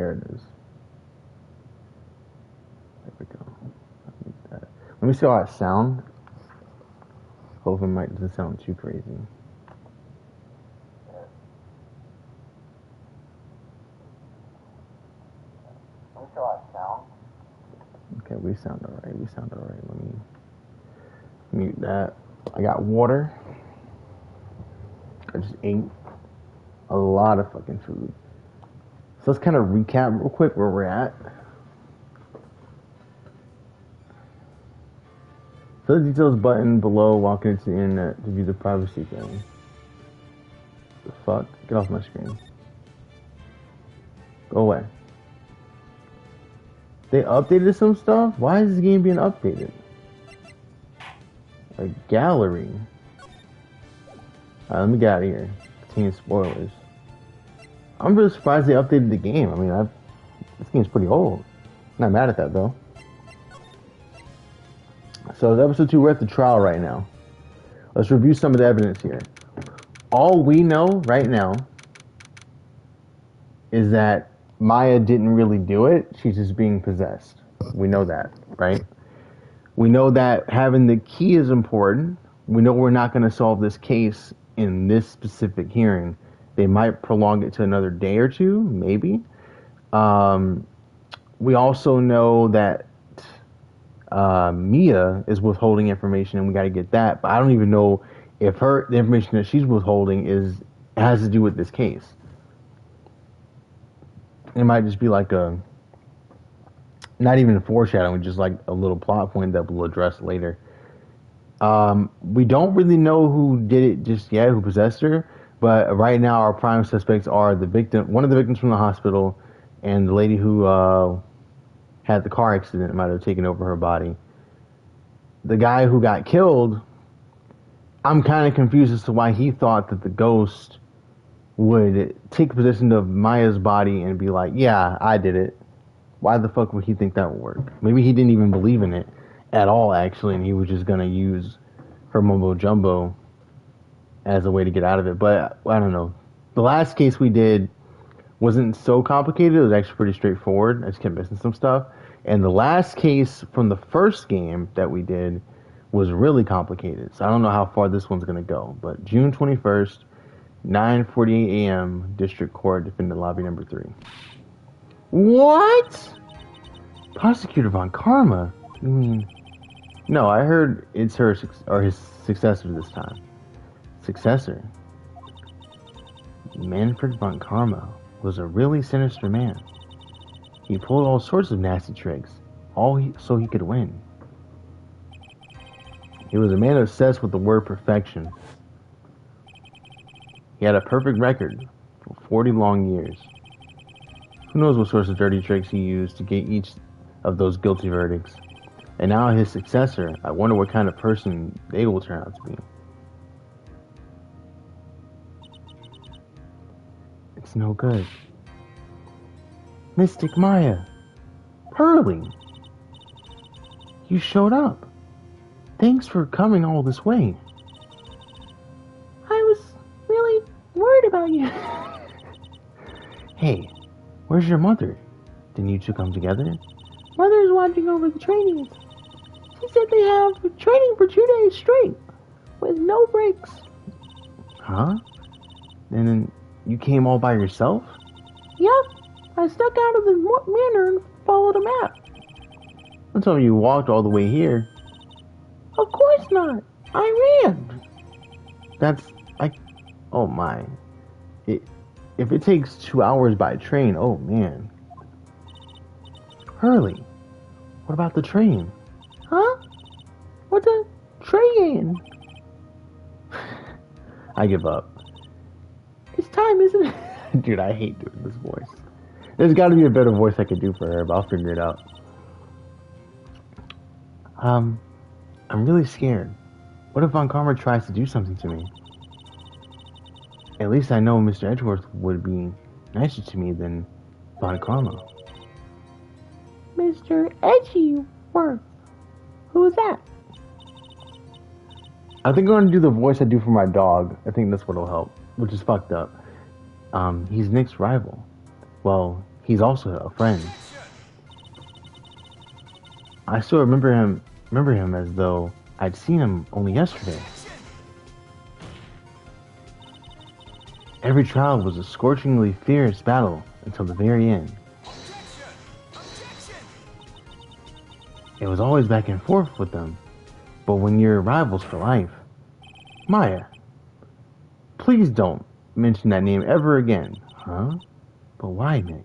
There it is. There we go. Let me see how I sound. Hopefully, it doesn't sound too crazy. Let me see how I sound. Okay, we sound alright. Let me mute that. I got water. I just ate a lot of fucking food. So let's kind of recap real quick where we're at. So the details button below, walking into the internet to view the privacy thing. The fuck? Get off my screen. Go away. They updated some stuff? Why is this game being updated? A gallery. Alright, let me get out of here. Contain spoilers. I'm really surprised they updated the game. I mean, this game's pretty old. Not mad at that though. So episode 2, we're at the trial right now. Let's review some of the evidence here. All we know right now is that Maya didn't really do it. She's just being possessed. We know that, right? We know that having the key is important. We know we're not going to solve this case in this specific hearing. They might prolong it to another day or two, maybe. We also know that Mia is withholding information, and we got to get that. But I don't even know if the information that she's withholding has to do with this case. It might just be like not even a foreshadowing, just like a little plot point that we'll address later. We don't really know who did it just yet, who possessed her. But right now, our prime suspects are the victim, one of the victims from the hospital, and the lady who had the car accident might have taken over her body. The guy who got killed, I'm kind of confused as to why he thought that the ghost would take possession of Maya's body and be like, yeah, I did it. Why the fuck would he think that would work? Maybe he didn't even believe in it at all, actually, and he was just going to use her mumbo jumbo as a way to get out of it. But I don't know. The last case we did wasn't so complicated. It was actually pretty straightforward. I just kept missing some stuff. And the last case from the first game that we did was really complicated. So I don't know how far this one's going to go. But June 21st, 9:48 a.m., District Court, Defendant Lobby number 3. What? Prosecutor Von Karma? You mean... No, I heard it's her or his successor this time. Successor? Manfred Von Karma was a really sinister man. He pulled all sorts of nasty tricks, so he could win. He was a man obsessed with the word perfection. He had a perfect record for 40 long years. Who knows what sorts of dirty tricks he used to get each of those guilty verdicts. And now his successor, I wonder what kind of person they will turn out to be. It's no good. Mystic Maya. Pearly. You showed up. Thanks for coming all this way. I was really worried about you. Hey, where's your mother? Didn't you two come together? Mother's watching over the trainees. She said they have training for 2 days straight, with no breaks. Huh? And then you came all by yourself? Yep. I stuck out of the manor and followed a map. Don't tell me you walked all the way here. Of course not. I ran. Oh my. If it takes 2 hours by train, oh man. Hurley, what about the train? Huh? What's a train? I give up. It's time, isn't it? Dude, I hate doing this voice. There's got to be a better voice I could do for her, but I'll figure it out. I'm really scared. What if Von Karma tries to do something to me? At least I know Mr. Edgeworth would be nicer to me than Von Karma. Mr. Edgeworth? Who is that? I think I'm going to do the voice I do for my dog. I think that's what'll help, which is fucked up. He's Nick's rival. Well, he's also a friend. I still remember him as though I'd seen him only yesterday. Every trial was a scorchingly fierce battle until the very end. It was always back and forth with them, but when you're rivals for life, Maya, please don't mention that name ever again, huh? But why, Nick?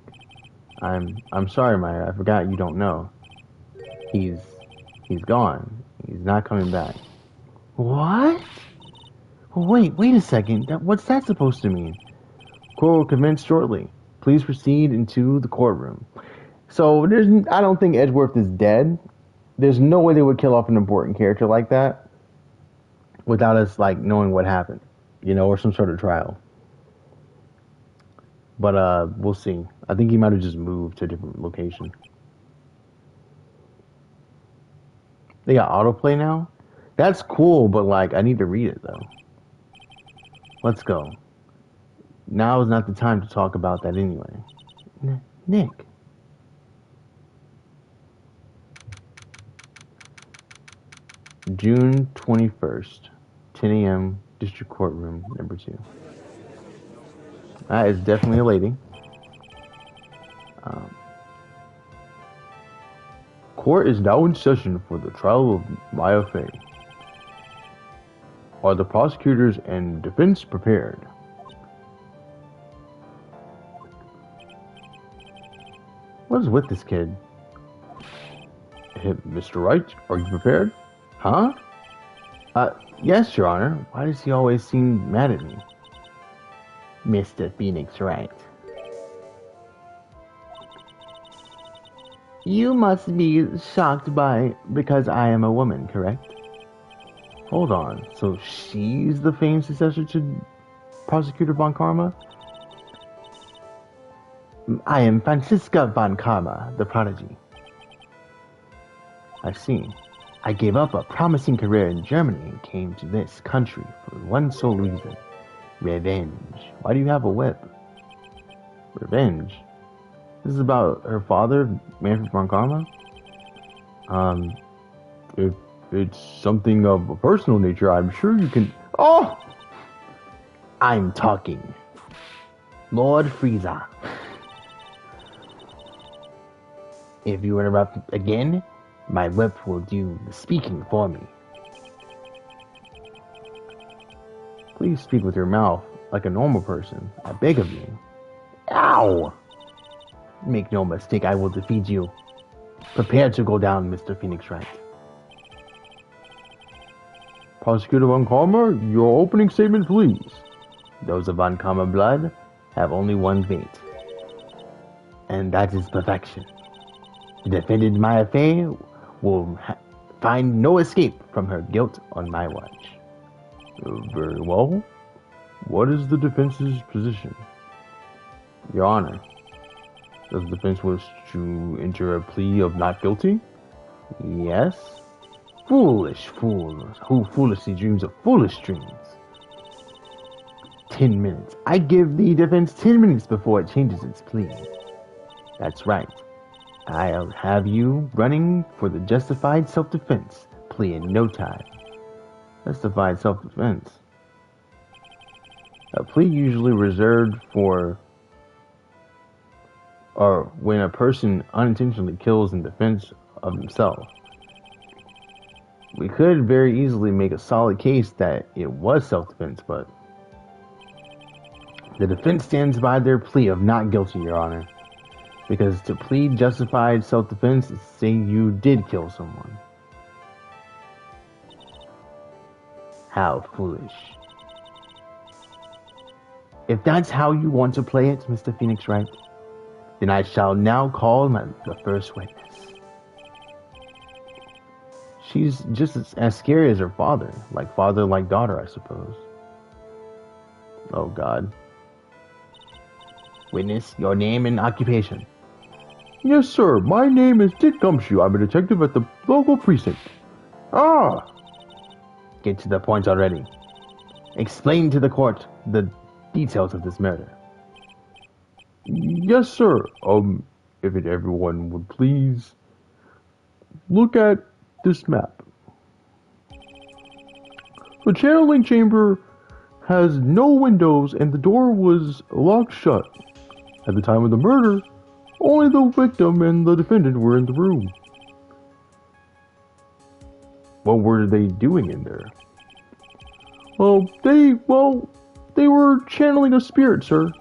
I'm sorry, Maya. I forgot you don't know. He's gone. He's not coming back. What? Wait a second. What's that supposed to mean? Court will commence shortly. Please proceed into the courtroom. So I don't think Edgeworth is dead. There's no way they would kill off an important character like that without us like knowing what happened, or some sort of trial. But we'll see. I think he might have just moved to a different location. They got autoplay now? That's cool, but like I need to read it though. Let's go. Now is not the time to talk about that anyway. Nick. June 21st, 10 a.m. District Courtroom number 2. That is definitely a lady. Court is now in session for the trial of Maya Fey. Are the prosecutors and defense prepared? What is with this kid? Mr. Wright, are you prepared? Huh? Yes, Your Honor. Why does he always seem mad at me? Mr. Phoenix Wright. You must be shocked because I am a woman, correct? Hold on, so she's the famed successor to Prosecutor Von Karma? I am Franziska Von Karma, the prodigy. I see. I gave up a promising career in Germany and came to this country for one sole reason. Revenge. Why do you have a whip? Revenge? This is about her father, Manfred Von Karma? If it's something of a personal nature, I'm sure you can... Oh! I'm talking. Lord Frieza. If you interrupt again, my whip will do the speaking for me. Please speak with your mouth like a normal person. I beg of you. Ow! Make no mistake, I will defeat you. Prepare to go down, Mr. Phoenix Wright. Prosecutor Von Karma, your opening statement, please. Those of Von Karma blood have only one fate, and that is perfection. The defendant Maya Fey will find no escape from her guilt on my watch. Very well. What is the defense's position? Your Honor, does the defense wish to enter a plea of not guilty? Yes. Foolish fools, who foolishly dreams of foolish dreams. 10 minutes. I give the defense 10 minutes before it changes its plea. That's right. I'll have you running for the justified self-defense plea in no time. Justified self-defense. A plea usually reserved for or when a person unintentionally kills in defense of himself. We could very easily make a solid case that it was self-defense, but the defense stands by their plea of not guilty, Your Honor. Because to plead justified self-defense is saying you did kill someone. How foolish. If that's how you want to play it, Mr. Phoenix Wright, then I shall now call the first witness. She's just as scary as her father. Like father, like daughter, I suppose. Oh, God. Witness, your name and occupation. Yes, sir. My name is Dick Gumshoe. I'm a detective at the local precinct. Ah! Get to the point already. Explain to the court the details of this murder. Yes, sir. If everyone would please look at this map. The channeling chamber has no windows and the door was locked shut. At the time of the murder, only the victim and the defendant were in the room. What were they doing in there? They were channeling a spirit, sir.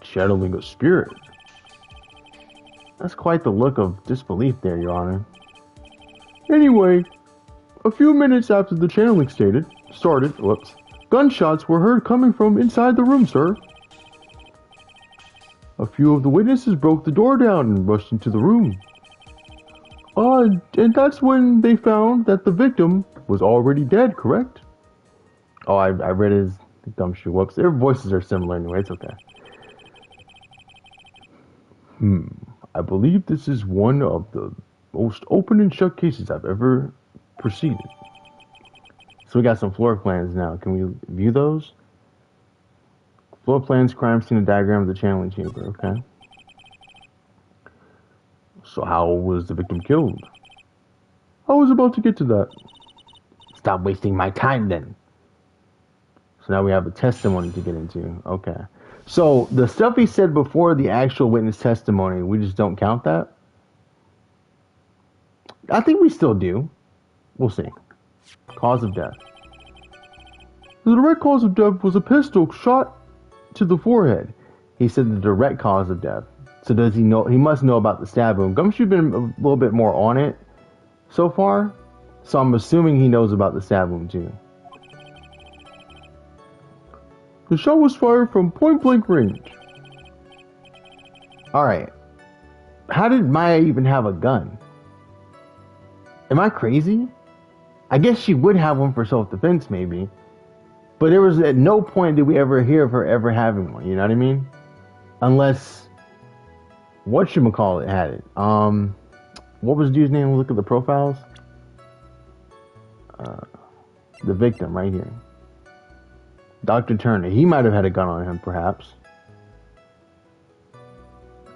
Channeling a spirit? That's quite the look of disbelief there, Your Honor. Anyway, a few minutes after the channeling started, gunshots were heard coming from inside the room, sir. A few of the witnesses broke the door down and rushed into the room. And that's when they found that the victim was already dead, correct? Oh, I read his gumshoe. Whoops. Their voices are similar anyway. It's okay. I believe this is one of the most open and shut cases I've ever proceeded. So we got some floor plans now. Can we view those? Floor plans, crime scene, and diagram of the channeling chamber. Okay. So how was the victim killed? I was about to get to that. Stop wasting my time then. So now we have a testimony to get into. Okay. So the stuff he said before the actual witness testimony, we just don't count that? I think we still do. We'll see. Cause of death. The direct cause of death was a pistol shot to the forehead. He said the direct cause of death. So does he know? He must know about the stab wound. Gumshoe's been a little bit more on it so far. So I'm assuming he knows about the stab wound too. The shot was fired from point blank range. Alright. How did Maya even have a gun? Am I crazy? I guess she would have one for self-defense maybe. But there was at no point did we ever hear of her ever having one, you know what I mean? Unless whatchamacallit had it. What was the dude's name? Look at the profiles. The victim right here. Dr. Turner. He might have had a gun on him, perhaps.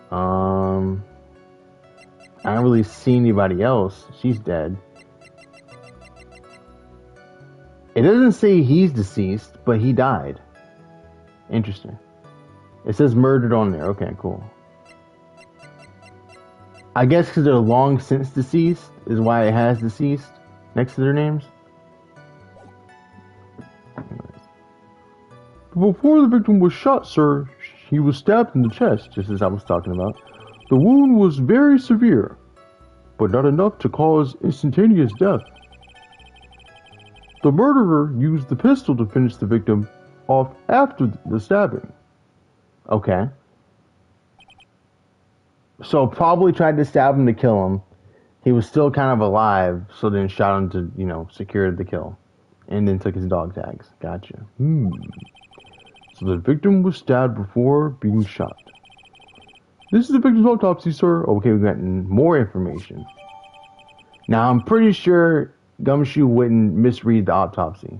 I don't really see anybody else. She's dead. It doesn't say he's deceased, but he died. Interesting. It says murdered on there. Okay, cool. I guess because they're long since deceased is why it has deceased next to their names. Before the victim was shot, sir, he was stabbed in the chest, just as I was talking about. The wound was very severe, but not enough to cause instantaneous death. The murderer used the pistol to finish the victim off after the stabbing. Okay. So probably tried to stab him to kill him. He was still kind of alive, so then shot him to, secure the kill. And then took his dog tags. Gotcha. So the victim was stabbed before being shot. This is the victim's autopsy, sir. Okay, we've gotten more information. Now, I'm pretty sure Gumshoe wouldn't misread the autopsy.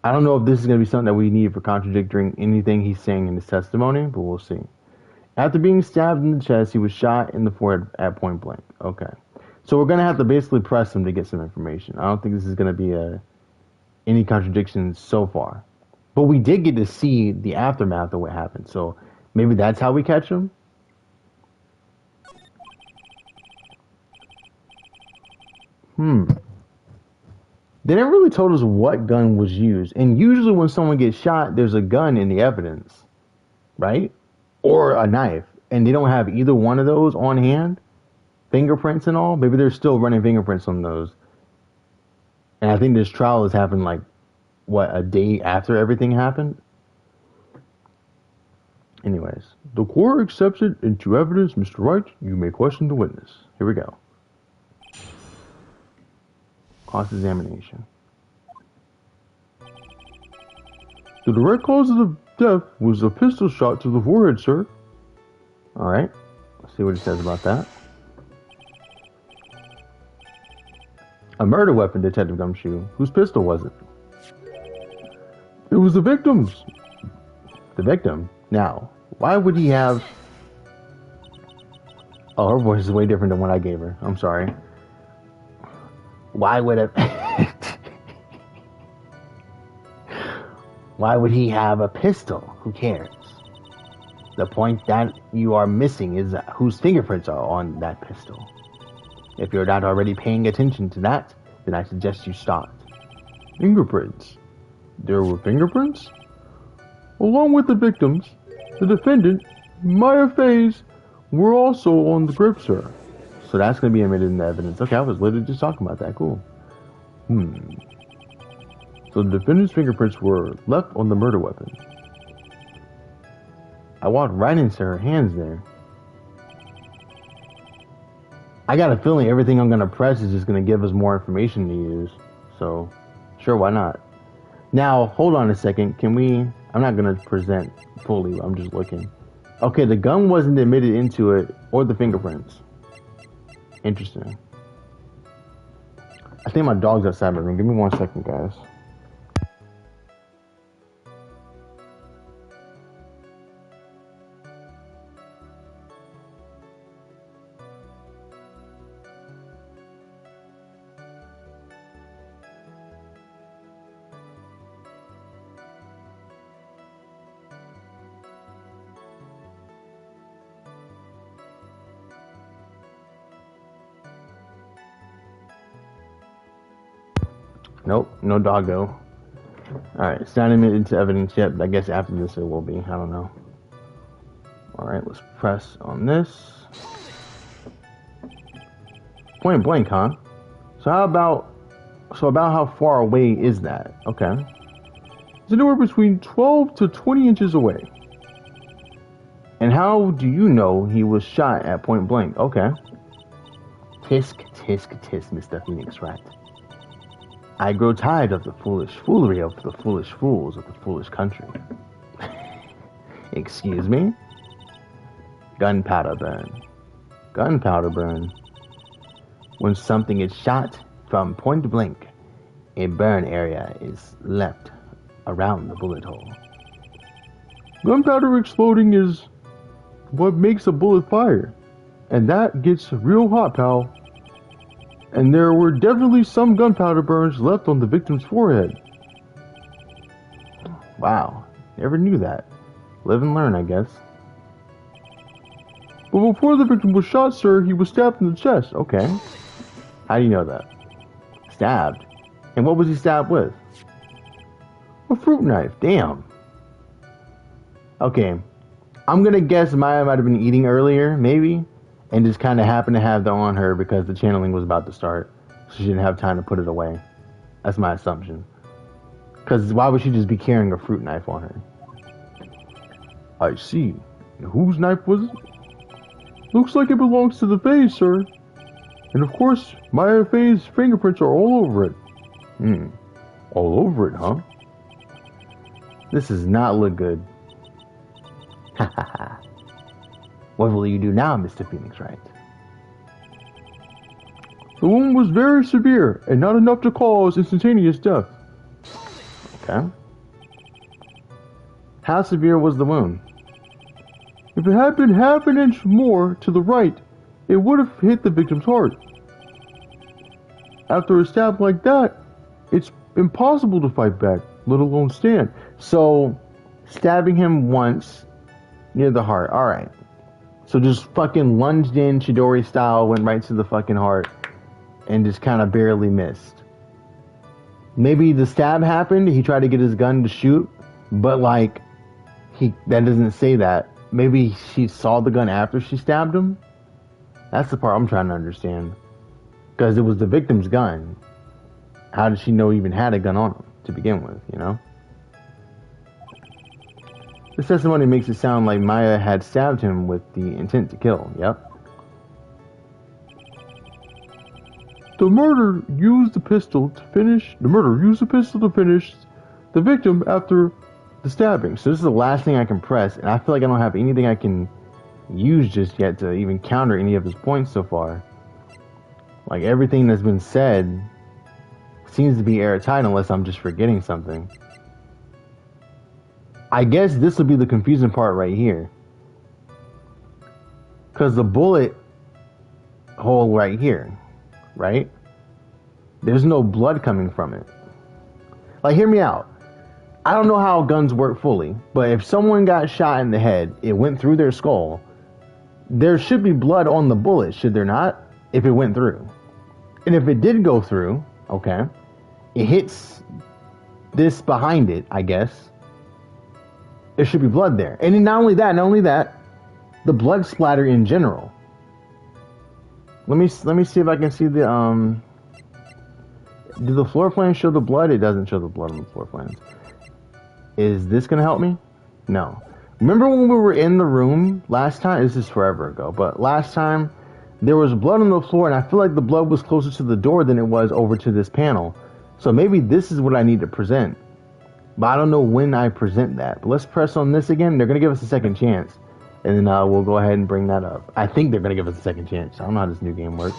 I don't know if this is going to be something that we need for contradicting anything he's saying in his testimony, but we'll see. After being stabbed in the chest, he was shot in the forehead at point blank. Okay. So we're going to have to basically press him to get some information. I don't think this is going to be any contradictions so far. But we did get to see the aftermath of what happened. So maybe that's how we catch him. They never really told us what gun was used. And usually when someone gets shot, there's a gun in the evidence. Right? Or a knife. And they don't have either one of those on hand. Fingerprints and all. Maybe they're still running fingerprints on those. And I think this trial has happened a day after everything happened? Anyways. The court accepts it into evidence. Mr. Wright, you may question the witness. Here we go. Cross-examination. The direct cause of the death was a pistol shot to the forehead, sir. Alright. Let's see what he says about that. A murder weapon, Detective Gumshoe. Whose pistol was it? It was the victim's. The victim? Now, Why would he have... Oh, her voice is way different than what I gave her. I'm sorry. Why would a... Why would he have a pistol? Who cares? The point that you are missing is whose fingerprints are on that pistol. If you're not already paying attention to that, then I suggest you start. Fingerprints? There were fingerprints? Along with the victims, the defendant, Maya Faye's, were also on the grip, sir. So that's going to be admitted in the evidence. Okay, I was literally just talking about that. Cool. So the defendant's fingerprints were left on the murder weapon. I walked right into her hands there. I got a feeling everything I'm going to press is just going to give us more information to use. So, sure, why not? Now, hold on a second. Can we... I'm not going to present fully. I'm just looking. Okay, the gun wasn't admitted into it, or the fingerprints. Interesting. I think my dog's outside my room. Give me 1 second, guys. Nope, no doggo. Alright, it's not admitted into evidence yet, but I guess after this it will be. I don't know. Alright, let's press on this. Point blank, huh? So about how far away is that? Okay. It's anywhere between 12 to 20 inches away. And how do you know he was shot at point blank? Okay. Tisk, tisk, tisk, Mr. Phoenix Wright. I grow tired of the foolish foolery of the foolish fools of the foolish country. Excuse me? Gunpowder burn. Gunpowder burn. When something is shot from point blank, a burn area is left around the bullet hole. Gunpowder exploding is what makes a bullet fire. And that gets real hot, pal. And there were definitely some gunpowder burns left on the victim's forehead. Wow, never knew that. Live and learn, I guess. But before the victim was shot, sir, he was stabbed in the chest. Okay. How do you know that? Stabbed? And what was he stabbed with? A fruit knife. Damn. Okay. I'm gonna guess Maya might have been eating earlier, maybe. And just kind of happened to have that on her because the channeling was about to start. So she didn't have time to put it away. That's my assumption. Because why would she just be carrying a fruit knife on her? I see. Whose knife was it? Looks like it belongs to the Faye, sir. And of course, Maya Faye's fingerprints are all over it. All over it, huh? This does not look good. Ha ha ha. What will you do now, Mr. Phoenix Wright? The wound was very severe and not enough to cause instantaneous death. Okay. How severe was the wound? If it had been half an inch more to the right, it would have hit the victim's heart. After a stab like that, it's impossible to fight back, let alone stand. So, stabbing him once near the heart. Alright. So just fucking lunged in Chidori style, went right to the fucking heart, and just kind of barely missed. Maybe the stab happened, he tried to get his gun to shoot, but like, that doesn't say that. Maybe she saw the gun after she stabbed him? That's the part I'm trying to understand. Because it was the victim's gun. How did she know he even had a gun on him to begin with, you know? This testimony makes it sound like Maya had stabbed him with the intent to kill. Yep. The murderer used the pistol to finish the victim after the stabbing. So this is the last thing I can press, and I feel like I don't have anything I can use just yet to even counter any of his points so far. Like everything that's been said seems to be airtight unless I'm just forgetting something. I guess this will be the confusing part right here. Because the bullet hole right here, right? There's no blood coming from it. Like, hear me out. I don't know how guns work fully, but if someone got shot in the head, it went through their skull, there should be blood on the bullet, should there not? If it went through. And if it did go through, okay, it hits this behind it, I guess. There should be blood there. And not only that, the blood splatter in general. Let me see if I can see the do the floor plans show the blood? It doesn't show the blood on the floor plans. Is this gonna help me? No. Remember when we were in the room last time? This is forever ago, but last time there was blood on the floor, and I feel like the blood was closer to the door than it was over to this panel. So maybe this is what I need to present. But I don't know when I present that. But let's press on this again. They're gonna give us a second chance. And then we'll go ahead and bring that up. I think they're gonna give us a second chance. I don't know how this new game works.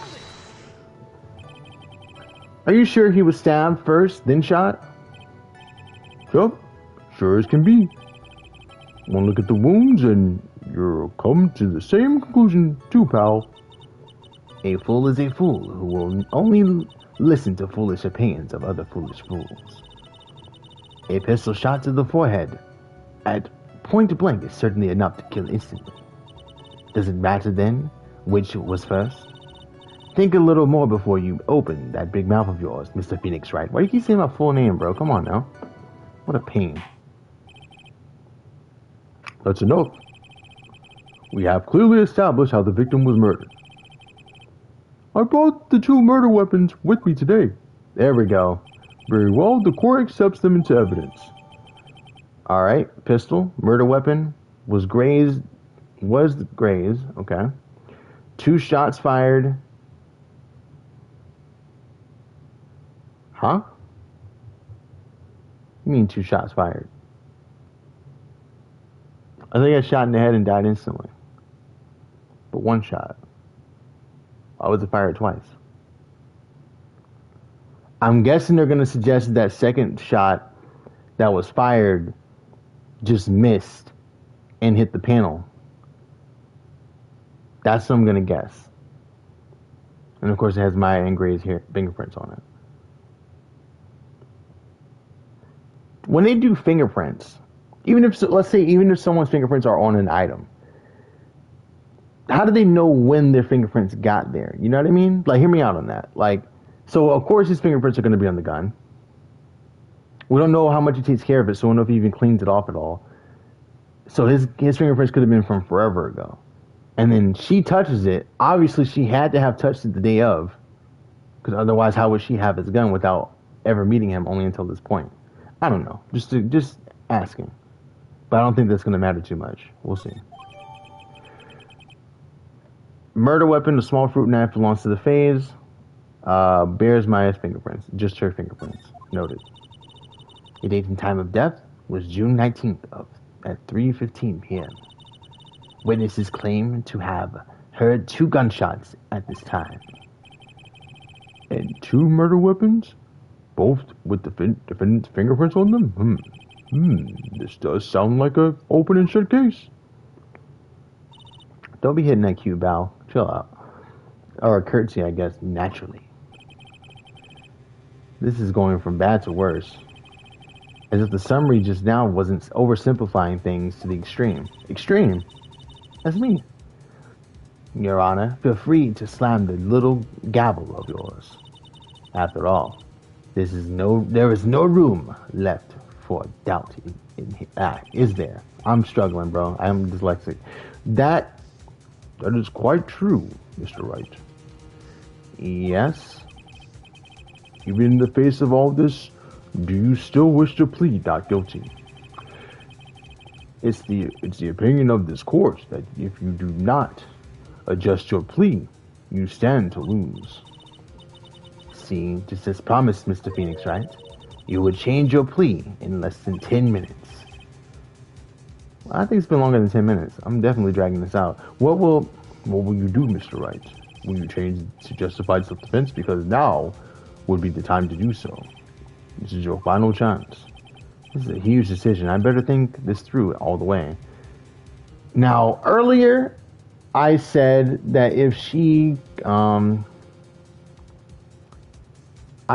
Are you sure he was stabbed first, then shot? Yup, sure as can be. One look at the wounds and you'll come to the same conclusion too, pal. A fool is a fool who will only listen to foolish opinions of other foolish fools. A pistol shot to the forehead at point blank is certainly enough to kill instantly. Does it matter then which was first? Think a little more before you open that big mouth of yours, Mr. Phoenix Wright. Why do you keep saying my full name, bro? Come on now. What a pain. That's enough. We have clearly established how the victim was murdered. I brought the 2 murder weapons with me today. There we go. Very well, the court accepts them into evidence. Alright, pistol, murder weapon, was grazed, okay. 2 shots fired. Huh? You mean 2 shots fired? I think I shot in the head and died instantly. But 1 shot. Why was it fired twice? I'm guessing they're going to suggest that second shot that was fired just missed and hit the panel. That's what I'm going to guess. And of course it has my engraved fingerprints on it. When they do fingerprints, even if someone's fingerprints are on an item, how do they know when their fingerprints got there? You know what I mean? Like, hear me out on that. Like, so of course his fingerprints are going to be on the gun. We don't know how much he takes care of it, so we don't know if he even cleans it off at all. So his fingerprints could have been from forever ago. And then she touches it. Obviously, she had to have touched it the day of, because otherwise, how would she have his gun without ever meeting him only until this point? I don't know. Just asking. But I don't think that's going to matter too much. We'll see. Murder weapon, a small fruit knife, belongs to the phase. Bears Maya's fingerprints. Just her fingerprints. Noted. The date and time of death was June 19th at 3:15 p.m. Witnesses claim to have heard 2 gunshots at this time. And 2 murder weapons? Both with the defendant's fingerprints on them? This does sound like a open and shut case. Don't be hitting that cute bow. Chill out. Or a curtsy, I guess, naturally. This is going from bad to worse. As if the summary just now wasn't oversimplifying things to the extreme. Extreme? That's me. Your Honor, feel free to slam the little gavel of yours. After all, there is no room left for doubt is there? I'm struggling, bro. I'm dyslexic. That is quite true, Mr. Wright. Yes? Even in the face of all this, do you still wish to plead not guilty? It's the opinion of this court that if you do not adjust your plea, you stand to lose. See, just as promised, Mr. Phoenix Wright, you would change your plea in less than 10 minutes. I think it's been longer than 10 minutes. I'm definitely dragging this out. What will you do, Mr. Wright? Will you change to justified self-defense? Because now would be the time to do so. This is your final chance. This is a huge decision. I better think this through all the way. Now, earlier, I said that if she, I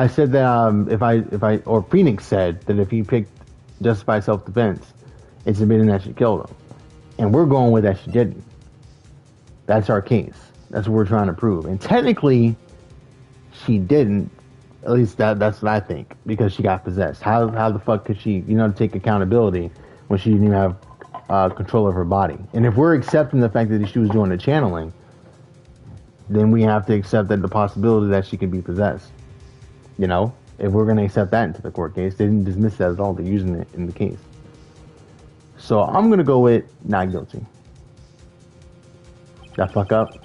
said that or Phoenix said that if he picked justified self-defense, it's admitting that she killed him, and we're going with that she didn't. That's our case. That's what we're trying to prove, and technically, she didn't. At least that's what I think, because she got possessed. How the fuck could she, take accountability when she didn't even have control of her body? And if we're accepting the fact that she was doing the channeling, then we have to accept that the possibility that she could be possessed. If we're going to accept that into the court case, they didn't dismiss that at all. They're using it in the case. So I'm going to go with not guilty. That fuck up.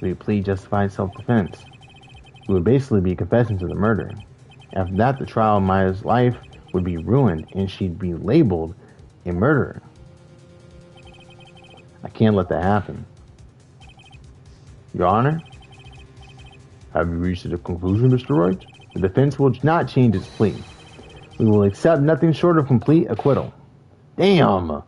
We plead justified self-defense. It would basically be confessing to the murder. After that, the trial of Maya's life would be ruined and she'd be labeled a murderer. I can't let that happen. Your Honor, have you reached a conclusion, Mr. Wright? The defense will not change its plea. We will accept nothing short of complete acquittal. Damn!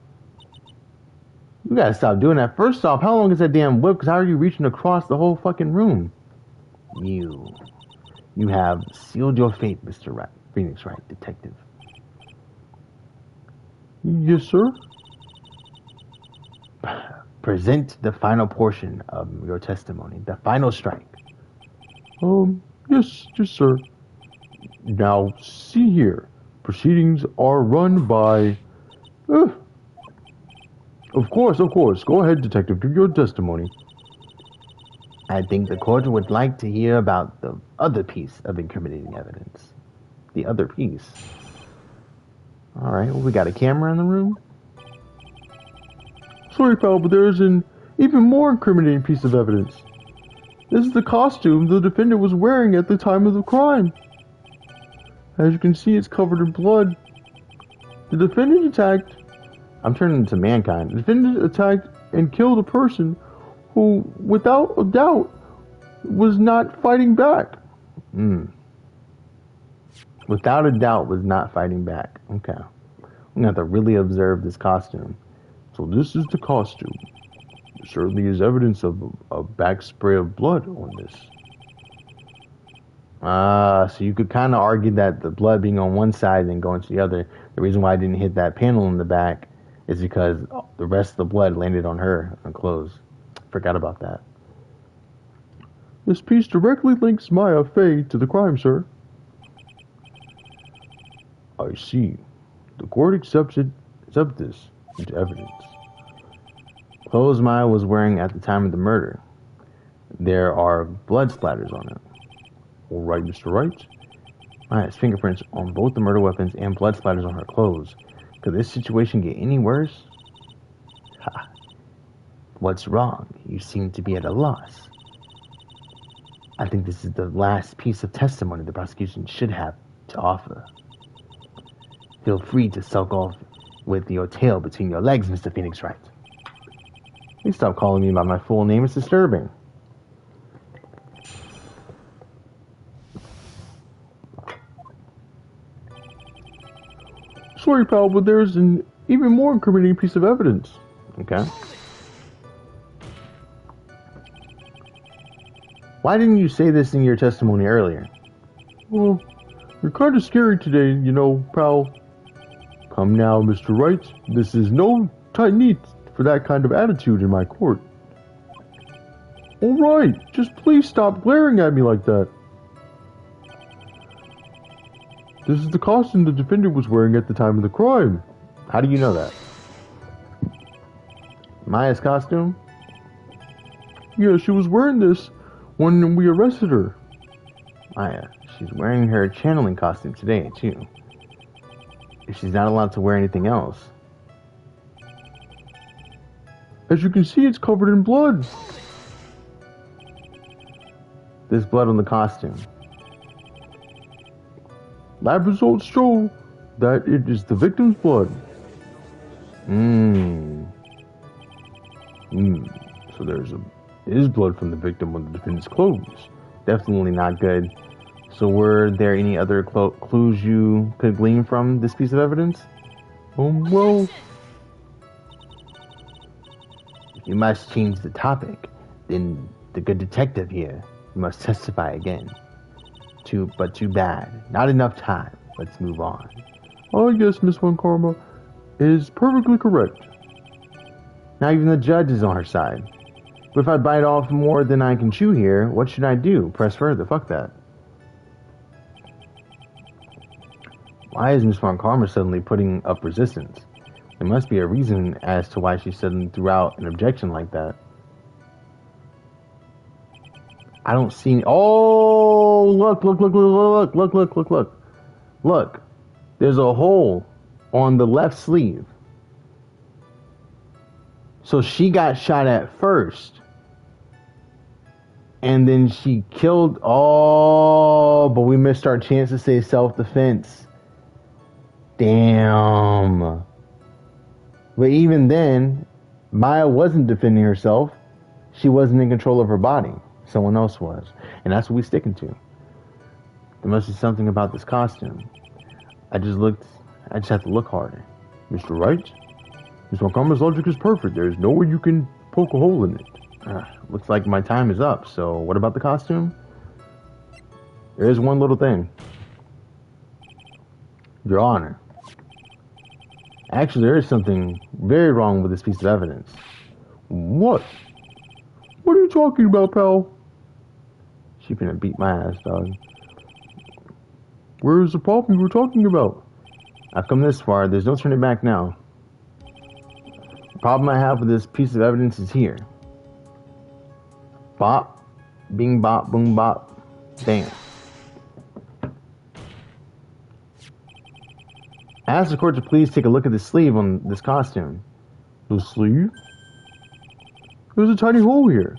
You gotta stop doing that. First off, how long is that damn whip? Because how are you reaching across the whole fucking room? You have sealed your fate, Mr. Wright. Phoenix Wright, detective. Yes, sir? Present the final portion of your testimony. The final strike. Yes, sir. Now, see here. Proceedings are run by... Of course. Go ahead, detective. Give your testimony. I think the court would like to hear about the other piece of incriminating evidence. The other piece. Alright, well, we got a camera in the room? Sorry, pal, but there's an even more incriminating piece of evidence. This is the costume the defendant was wearing at the time of the crime. As you can see, it's covered in blood. The defendant attacked... I'm turning into mankind. The defendant attacked and killed a person who, without a doubt, was not fighting back. Without a doubt, was not fighting back. Okay. I'm going to have to really observe this costume. So this is the costume. There certainly is evidence of a back spray of blood on this. So you could kind of argue that the blood being on one side and then going to the other, the reason why I didn't hit that panel in the back is because the rest of the blood landed on her clothes. Forgot about that. This piece directly links Maya Fey to the crime, sir. I see. The court accepts this into evidence. Clothes Maya was wearing at the time of the murder. There are blood splatters on it. All right, Mr. Wright. Maya's fingerprints on both the murder weapons and blood splatters on her clothes. Could this situation get any worse? Ha. What's wrong? You seem to be at a loss. I think this is the last piece of testimony the prosecution should have to offer. Feel free to sulk off with your tail between your legs, Mr. Phoenix Wright. Please stop calling me by my full name. It's disturbing. Sorry, pal, but there's an even more incriminating piece of evidence. Okay. Why didn't you say this in your testimony earlier? Well, you're kind of scary today, pal. Come now, Mr. Wright. This is no need for that kind of attitude in my court. Alright, just please stop glaring at me like that. This is the costume the defendant was wearing at the time of the crime. How do you know that? Maya's costume? Yeah, she was wearing this when we arrested her. Maya, she's wearing her channeling costume today, too. If she's not allowed to wear anything else. As you can see, it's covered in blood. There's blood on the costume. Lab results show that it is the victim's blood. So is blood from the victim on the defendant's clothes. Definitely not good. So were there any other clues you could glean from this piece of evidence? Well, you must change the topic. Then the good detective here must testify again. But too bad. Not enough time. Let's move on. I guess Miss Von Karma is perfectly correct. Now even the judge is on her side. But if I bite off more than I can chew here, what should I do? Press further. Fuck that. Why is Miss Von Karma suddenly putting up resistance? There must be a reason as to why she suddenly threw out an objection like that. I don't see... Oh, look. Look. There's a hole on the left sleeve. So she got shot at first. And then she killed... Oh, but we missed our chance to say self-defense. Damn. But even then, Maya wasn't defending herself. She wasn't in control of her body. Someone else was. And that's what we're sticking to. There must be something about this costume. I just have to look harder. Mr. Wright? Miss Von Karma's logic is perfect. There's no way you can poke a hole in it. Looks like my time is up. So what about the costume? There is one little thing. Your Honor. Actually, there is something very wrong with this piece of evidence. What? What are you talking about, pal? She finna beat my ass, dog. Where is the problem you were talking about? I've come this far. There's no turning back now. The problem I have with this piece of evidence is here. Bop. Bing bop. Boom bop. Bam. I asked the court to please take a look at the sleeve on this costume. The sleeve? There's a tiny hole here.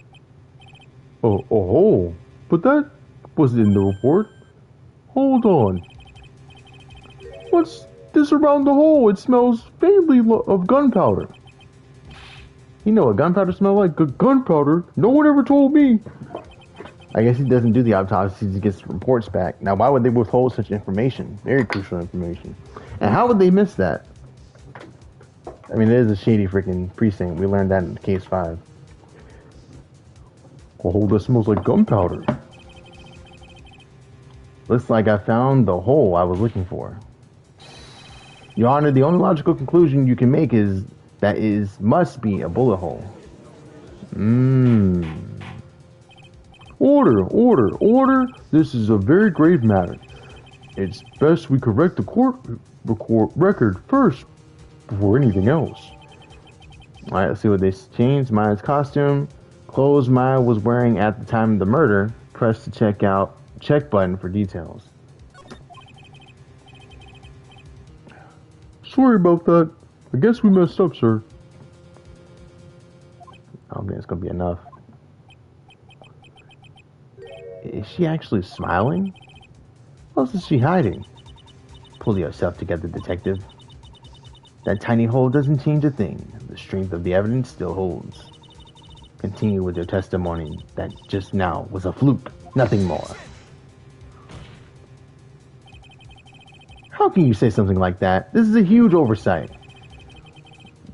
A hole? But that wasn't in the report. Hold on. What's this around the hole? It smells faintly of gunpowder. You know what gunpowder smells like? Gunpowder? No one ever told me. I guess he doesn't do the autopsy. He gets reports back. Now, why would they withhold such information? Very crucial information. And how would they miss that? I mean, it is a shady freaking precinct. We learned that in case 5. A hole that smells like gunpowder. Looks like I found the hole I was looking for. Your Honor, the only logical conclusion you can make is that must be a bullet hole. Order. This is a very grave matter. It's best we correct the court record first before anything else. Alright, let's see what they changed. Maya's costume. Clothes Maya was wearing at the time of the murder. Press the check button for details. Sorry about that. I guess we messed up, sir. I don't think it's gonna be enough. Is she actually smiling? What else is she hiding? Pull yourself together, detective. That tiny hole doesn't change a thing. The strength of the evidence still holds. Continue with your testimony that just now was a fluke, nothing more. How can you say something like that? This is a huge oversight.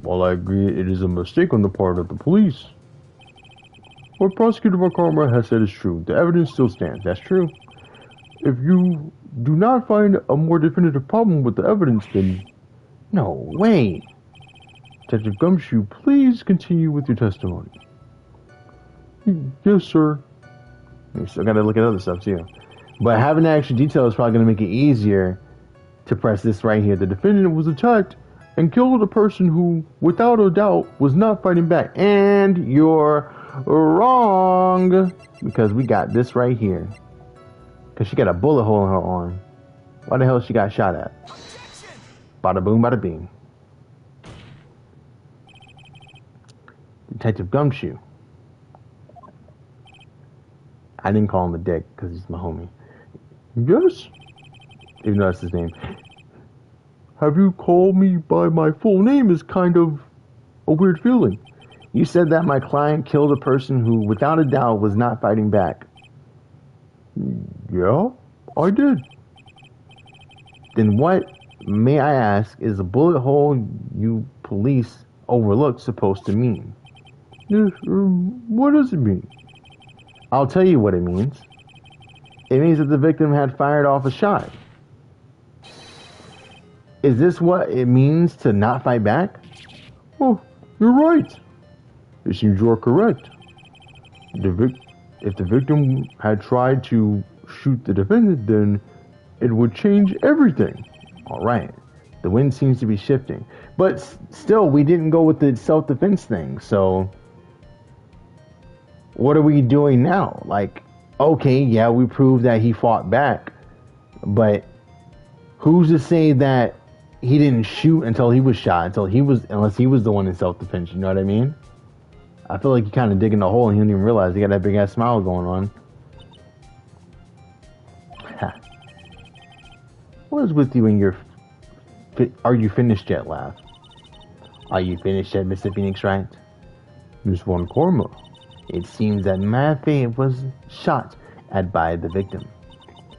While I agree it is a mistake on the part of the police, what Prosecutor Von Karma has said is true. The evidence still stands. That's true. If you do not find a more definitive problem with the evidence, then... No way. Detective Gumshoe, please continue with your testimony. Yes, sir. We still gotta look at other stuff, too. But having the extra detail is probably gonna make it easier to press this right here. The defendant was attacked and killed a person who, without a doubt, was not fighting back. And you're wrong, because we got this right here. Because she got a bullet hole in her arm. Why the hell she got shot at? Bada boom, bada bing. Detective Gumshoe. I didn't call him a dick because he's my homie. Yes? Even though that's his name. Have you called me by my full name is kind of a weird feeling. You said that my client killed a person who, without a doubt, was not fighting back. Yeah, I did. Then what, may I ask, is a bullet hole you police overlooked supposed to mean? Yes, what does it mean? I'll tell you what it means. It means that the victim had fired off a shot. Is this what it means to not fight back? Oh, you're right. It seems you are correct. If the victim had tried to shoot the defendant, then it would change everything. All right. The wind seems to be shifting. But still, we didn't go with the self-defense thing. So, what are we doing now? Like, okay, yeah, we proved that he fought back. But who's to say that he didn't shoot until he was shot, unless he was the one in self-defense, you know what I mean? I feel like he kind of digging a hole and he didn't even realize he got that big ass smile going on. What is with you and your are you finished yet laugh? Are you finished yet, Mr. Phoenix Wright? Miss Von Karma. It seems that Maffei was shot at by the victim.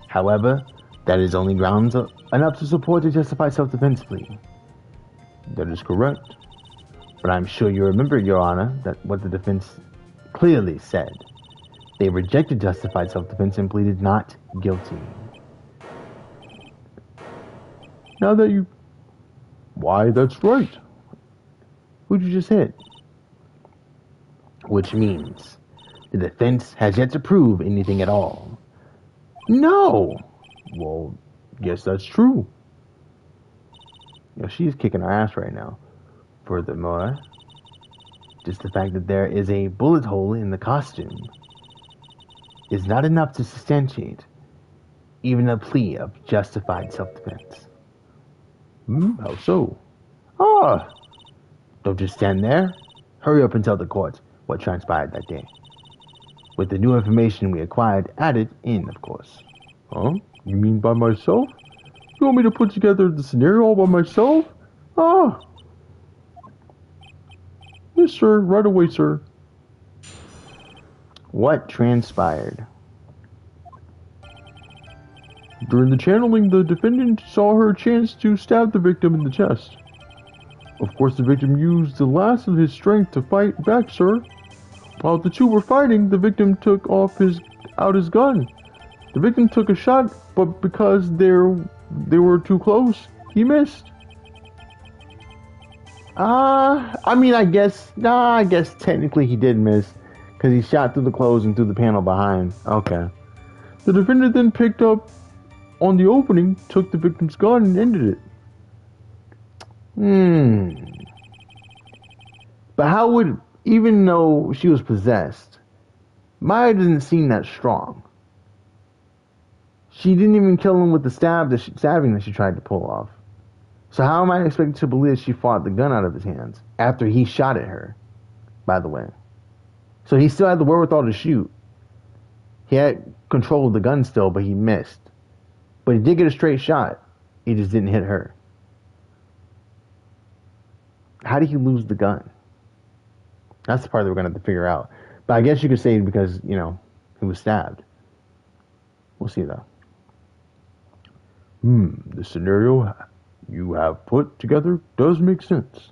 However, that is only grounds enough to support a justified self-defense plea. That is correct. But I'm sure you remember, Your Honor, that what the defense clearly said. They rejected justified self-defense and pleaded not guilty. Now that you... Why, that's right. Who'd you just hit? Which means the defense has yet to prove anything at all. No! Well, yes, that's true. You know, she's kicking our ass right now. Furthermore, just the fact that there is a bullet hole in the costume is not enough to substantiate even a plea of justified self-defense. How so? Ah! Don't just stand there. Hurry up and tell the court what transpired that day. With the new information we acquired added in, of course. Huh? You mean by myself? You want me to put together the scenario all by myself? Ah! Yes, sir. Right away, sir. What transpired? During the channeling, the defendant saw her chance to stab the victim in the chest. Of course, the victim used the last of his strength to fight back, sir. While the two were fighting, the victim took out his gun. The victim took a shot, but because they were too close, he missed. I guess technically he did miss, because he shot through the clothes and through the panel behind. Okay. The defendant then picked up on the opening, took the victim's gun, and ended it. But how would, even though she was possessed, Maya didn't seem that strong. She didn't even kill him with the stabbing that she tried to pull off. So how am I expected to believe she fought the gun out of his hands after he shot at her, by the way? So he still had the wherewithal to shoot. He had control of the gun still, but he missed. But he did get a straight shot. He just didn't hit her. How did he lose the gun? That's the part that we're going to have to figure out. But I guess you could say because, he was stabbed. We'll see, though. The scenario you have put together does make sense.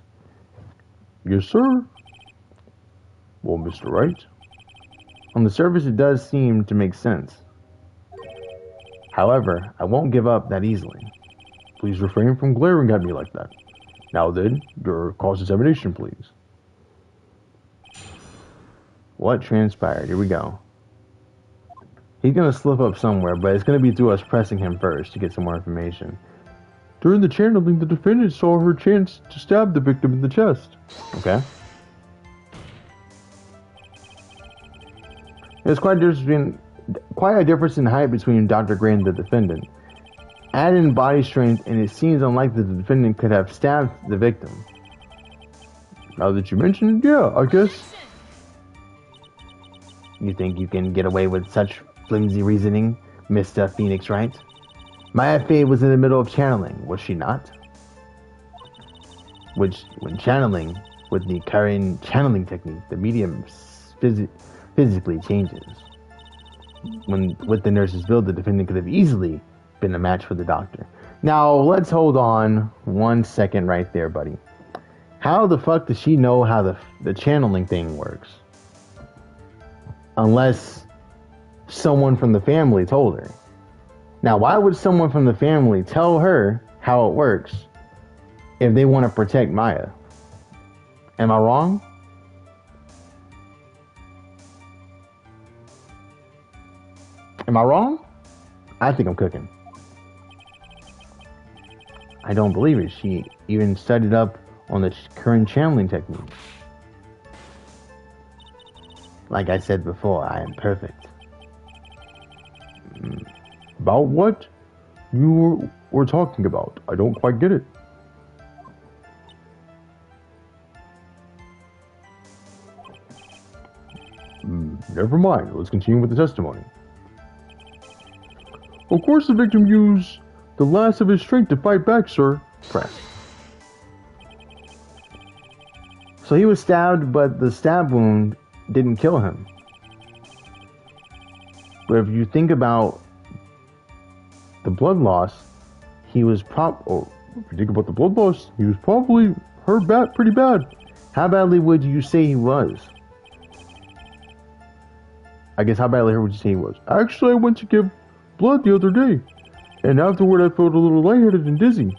Yes, sir. Well, Mr. Wright? On the surface, it does seem to make sense. However, I won't give up that easily. Please refrain from glaring at me like that. Now then, your cross-examination, please. What transpired? Here we go. He's going to slip up somewhere, but it's going to be through us pressing him first to get some more information. During the channeling, the defendant saw her chance to stab the victim in the chest. Okay. There's quite a difference in height between Dr. Gray and the defendant. Add in body strength, and it seems unlikely the defendant could have stabbed the victim. Now that you mention it, yeah, I guess. You think you can get away with such flimsy reasoning, Mr. Phoenix Wright? Maya Fey was in the middle of channeling, was she not? Which, when channeling, with the current channeling technique, the medium physically changes. With the nurse's build, the defendant could have easily been a match for the doctor. Now, let's hold on 1 second right there, buddy. How the fuck does she know how the channeling thing works? Unless someone from the family told her. Now, why would someone from the family tell her how it works if they want to protect Maya? Am I wrong? Am I wrong? I think I'm cooking. I don't believe it. She even studied up on the current channeling technique. Like I said before, I am perfect. About what you were talking about? I don't quite get it. Never mind. Let's continue with the testimony. Of course, the victim used the last of his strength to fight back, sir. Press. So he was stabbed, but the stab wound didn't kill him. But if you think about the blood loss, he was if you think about the blood loss, he was probably hurt pretty bad. How badly would you say he was? I guess how badly hurt would you say he was? Actually, I went to give blood the other day, and afterward I felt a little lightheaded and dizzy.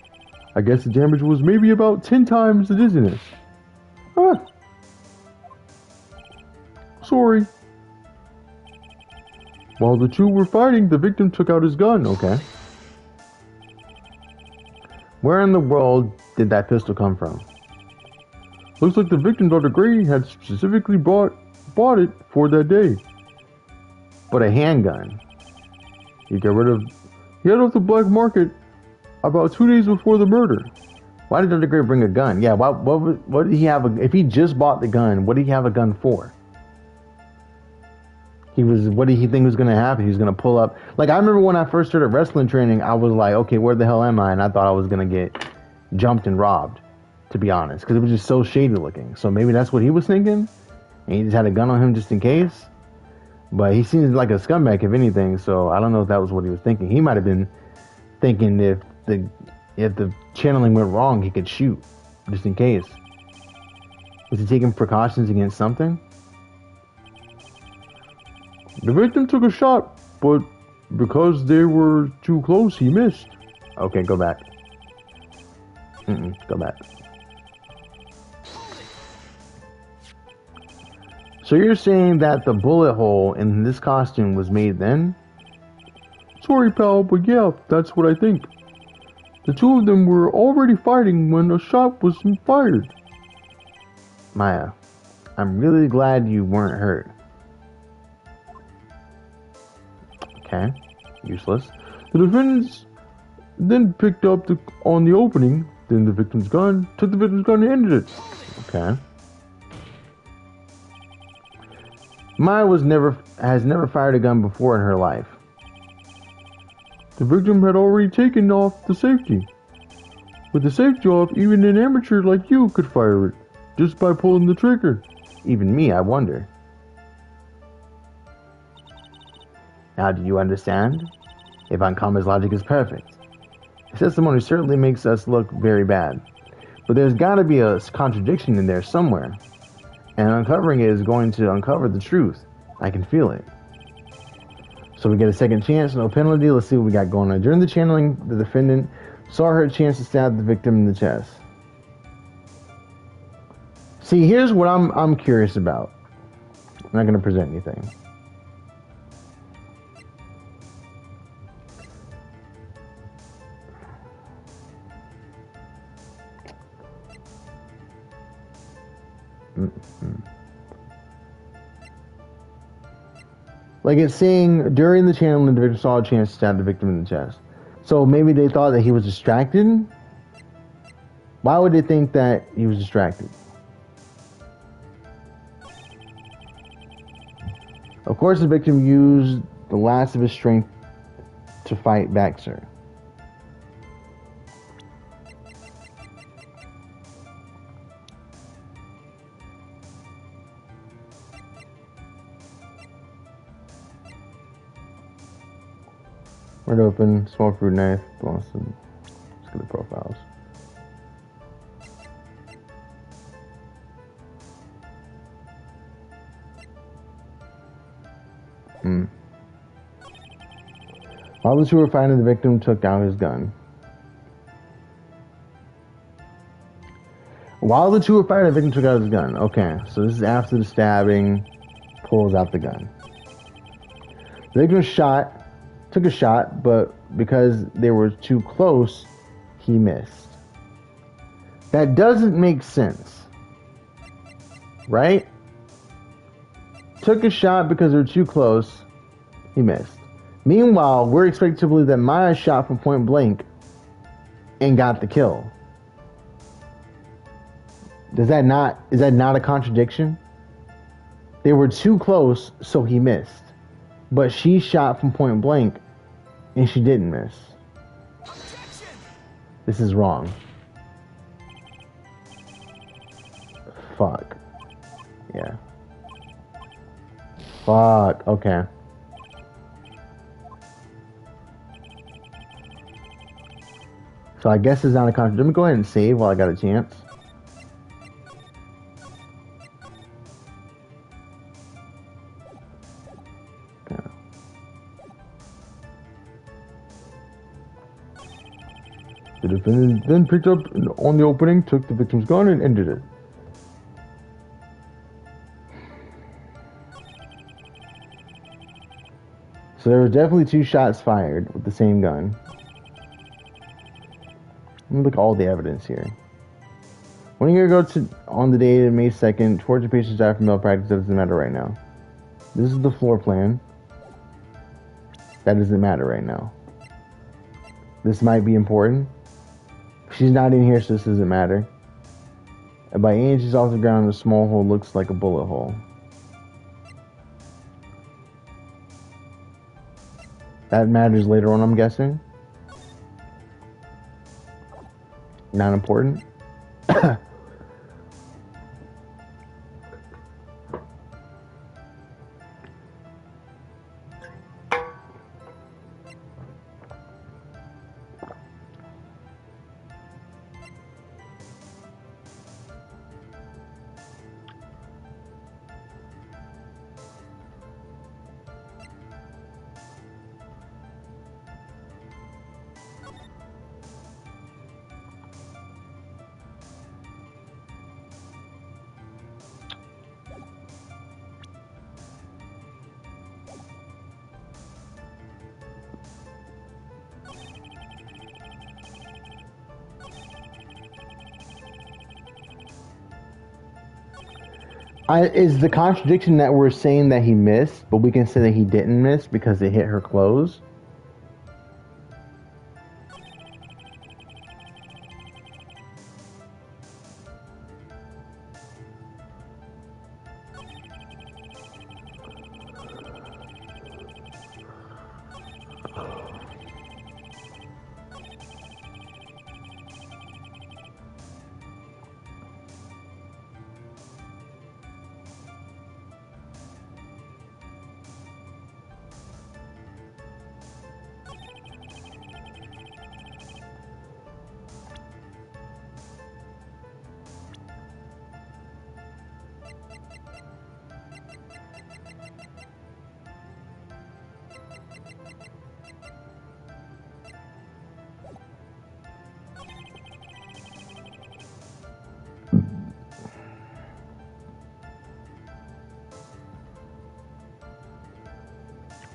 I guess the damage was maybe about 10 times the dizziness. Huh. Sorry. While the two were fighting, the victim took out his gun. Okay. Where in the world did that pistol come from? Looks like the victim, Dr. Gray, had specifically bought it for that day. But a handgun. He had off the black market about 2 days before the murder. Why did Dr. Gray bring a gun? Yeah, what did he have? If he just bought the gun, what did he have a gun for? What did he think was going to happen? He was going to pull up. Like, I remember when I first started wrestling training, I was like, okay, where the hell am I? And I thought I was going to get jumped and robbed, to be honest, because it was just so shady looking. So maybe that's what he was thinking, and he just had a gun on him just in case. But he seems like a scumbag, if anything, so I don't know if that was what he was thinking. He might have been thinking if the channeling went wrong, he could shoot, just in case. Was he taking precautions against something? The victim took a shot, but because they were too close, he missed. Okay, go back. Go back. So you're saying that the bullet hole in this costume was made then? Sorry, pal, but yeah, that's what I think. The two of them were already fighting when a shot was fired. Maya, I'm really glad you weren't hurt. Okay, useless. The defendants then picked up on the opening, then the victim's gun, took the victim's gun and ended it. Okay. Maya has never fired a gun before in her life. The victim had already taken off the safety. With the safety off, even an amateur like you could fire it, just by pulling the trigger. Even me, I wonder. Now, do you understand? If Ankama's logic is perfect. His testimony certainly makes us look very bad. But there's gotta be a contradiction in there somewhere. And uncovering it is going to uncover the truth. I can feel it. So we get a second chance, no penalty. Let's see what we got going on. During the channeling, the defendant saw her chance to stab the victim in the chest. See, here's what I'm curious about. I'm not going to present anything. Like it's saying during the channeling, the victim saw a chance to stab the victim in the chest. So maybe they thought that he was distracted. Why would they think that he was distracted? Of course, the victim used the last of his strength to fight back, sir. Word open, small fruit knife, Boston. Let's get the profiles. While the two were fighting, the victim took out his gun. While the two were fighting, the victim took out his gun. Okay, so this is after the stabbing, pulls out the gun. The victim took a shot, but because they were too close, he missed. That doesn't make sense, right? Took a shot because they were too close, he missed. Meanwhile, we're expected to believe that Maya shot from point blank and got the kill. Is that not a contradiction? They were too close, so he missed. But she shot from point blank and she didn't miss. This is wrong. Fuck. Yeah. Fuck. Okay. So I guess it's not a contradiction. Let me go ahead and save while I got a chance. Okay. The defendant then picked up on the opening, took the victim's gun, and ended it. So there were definitely two shots fired with the same gun. Let me look at all the evidence here. 1 year ago on the day of May 2nd, torture patients died from malpractice. That doesn't matter right now. This is the floor plan. That doesn't matter right now. This might be important. She's not in here, so this doesn't matter. And by inches off the ground, a small hole looks like a bullet hole. That matters later on, I'm guessing. Not important. Is the contradiction that we're saying that he missed, but we can say that he didn't miss because it hit her clothes?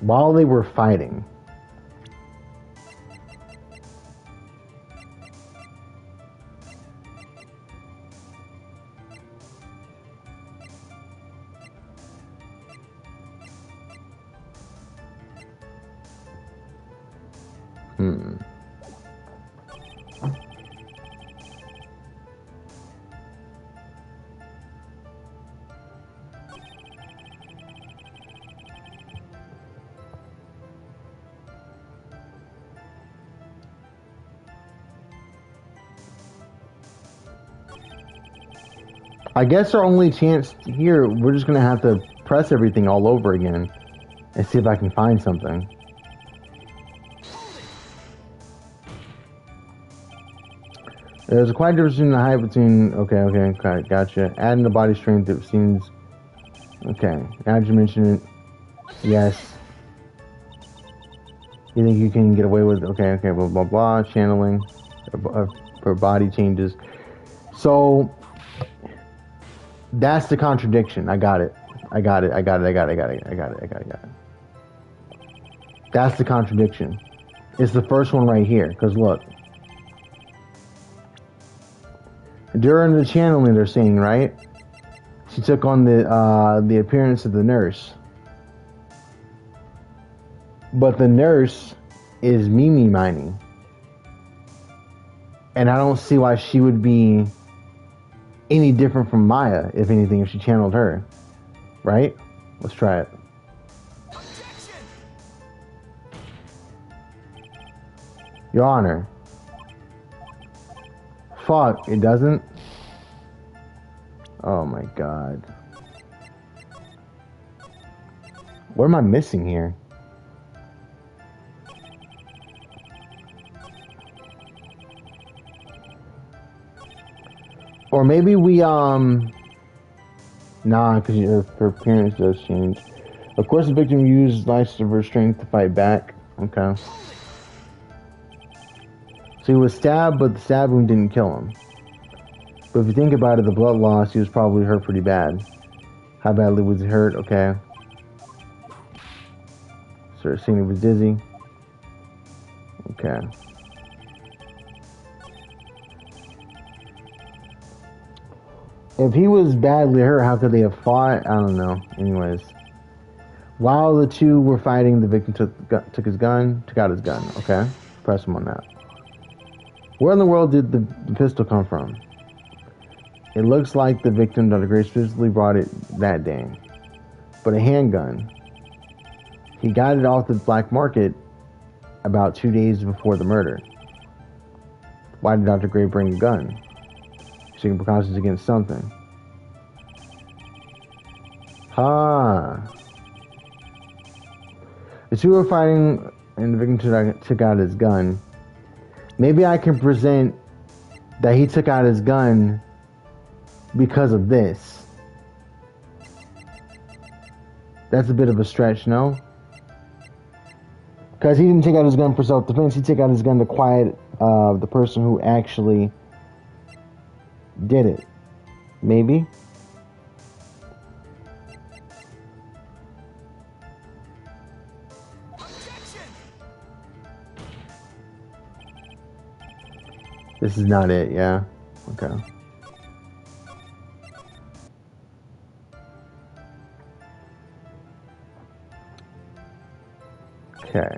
While they were fighting. I guess our only chance here, we're just going to have to press everything all over again and see if I can find something. There's a quite difference in the height between... Okay, gotcha. Adding the body strength, it seems... Okay, now that you mention it, yes. You think you can get away with? Okay, okay, blah blah blah. Channeling, her body changes. So that's the contradiction. I got it. I got it. I got it. I got it. I got it. I got it. I got it. I got it. That's the contradiction. It's the first one right here. Because look, during the channeling, they're saying, right? She took on the appearance of the nurse, but the nurse is Mimi mining, and I don't see why she would be any different from Maya. If anything, if she channeled her, right? Let's try it. Your Honor. Fuck, it doesn't? Oh my god. What am I missing here? Or maybe we, nah, because her appearance does change. Of course, the victim used lights of her strength to fight back. Okay. So he was stabbed, but the stab wound didn't kill him. But if you think about it, the blood loss, he was probably hurt pretty bad. How badly was he hurt? Okay. Started seeing he was dizzy. Okay. If he was badly hurt, how could they have fought? I don't know. Anyways. While the two were fighting, the victim took his gun, took out his gun. Okay. Press him on that. Where in the world did the pistol come from? It looks like the victim, Dr. Grace, physically brought it that day. But a handgun. He got it off the black market about 2 days before the murder. Why did Dr. Gray bring a gun? Taking precautions against something. The two were fighting and the victim took out his gun. Maybe I can present that he took out his gun because of this. That's a bit of a stretch, no? Because he didn't take out his gun for self-defense. He took out his gun to quiet the person who actually did it. Maybe? This is not it, yeah? Okay. Okay.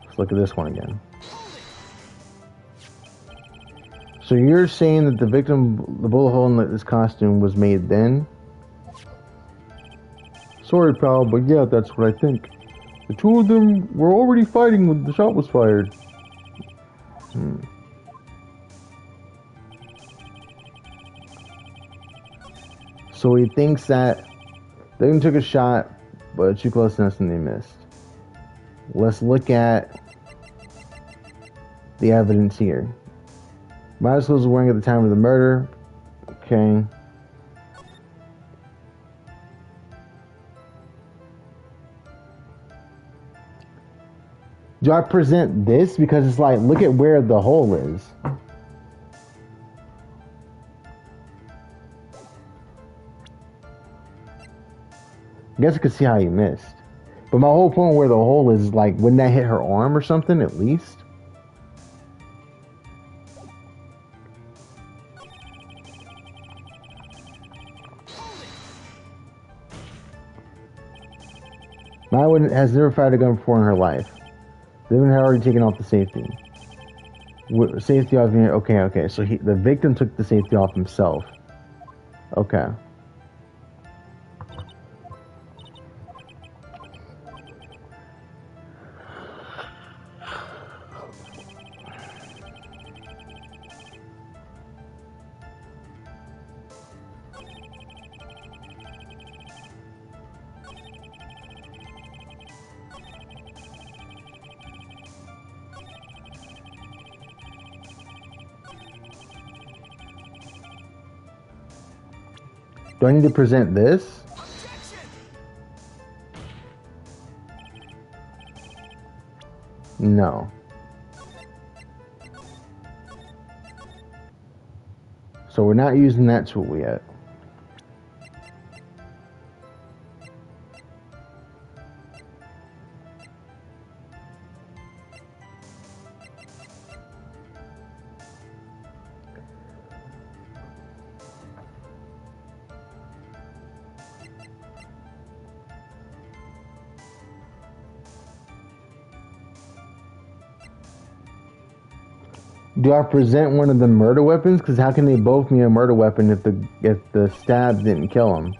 Let's look at this one again. So you're saying that the victim, the bullet hole in this costume was made then? Sorry, pal, but yeah, that's what I think. The two of them were already fighting when the shot was fired. So he thinks that they took a shot, but too close to us and they missed. Let's look at the evidence here. Midas was wearing at the time of the murder. Okay. Do I present this? Because it's like, look at where the hole is. I guess I could see how you missed. But my whole point where the hole is, like, wouldn't that hit her arm or something at least? Maya has never fired a gun before in her life. The victim had already taken off the safety. Safety off here. Okay. So the victim took the safety off himself. Okay. Do I need to present this? No. So we're not using that tool yet. Do I present one of the murder weapons? Because how can they both be a murder weapon if the stab didn't kill him?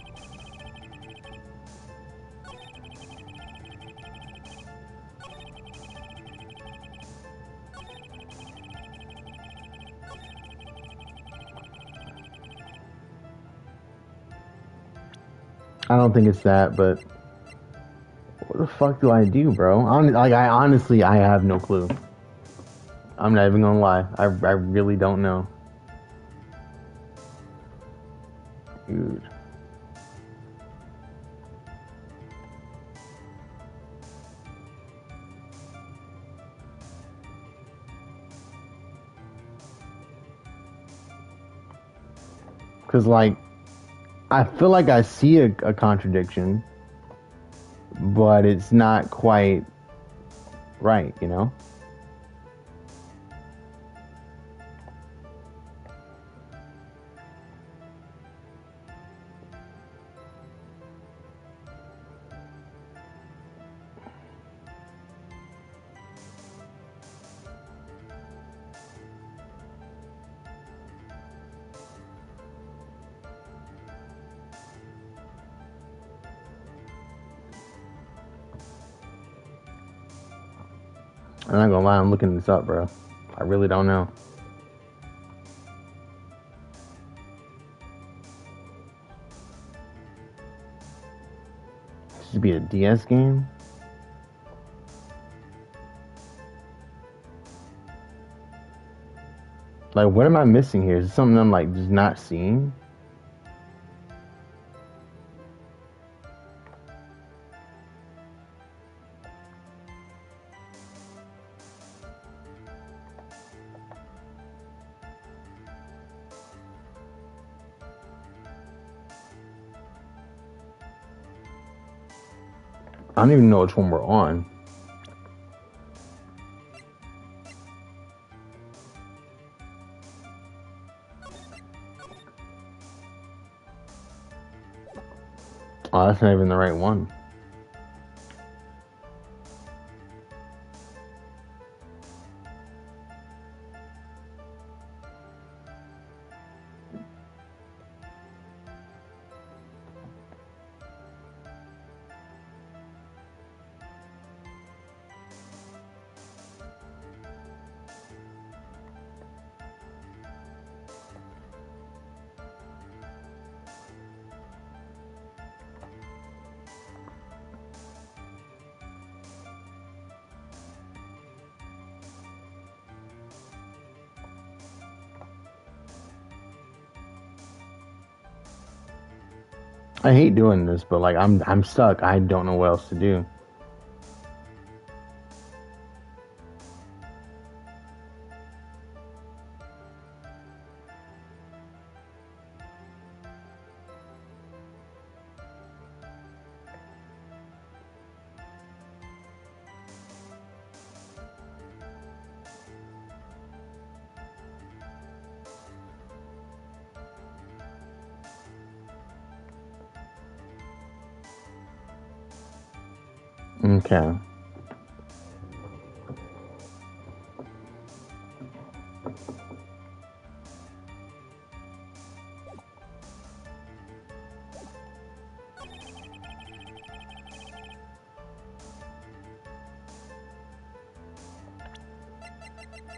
I don't think it's that, but what the fuck do I do, bro? I honestly I have no clue. I'm not even gonna lie. I really don't know. Dude. Cause like I feel like I see a contradiction, but it's not quite right, you know? I'm not gonna lie, I'm looking this up, bro. I really don't know. This should be a DS game. Like, what am I missing here? Is this something I'm like just not seeing? I don't even know which one we're on. Oh, that's not even the right one. I hate doing this, but like I'm stuck. I don't know what else to do. Okay.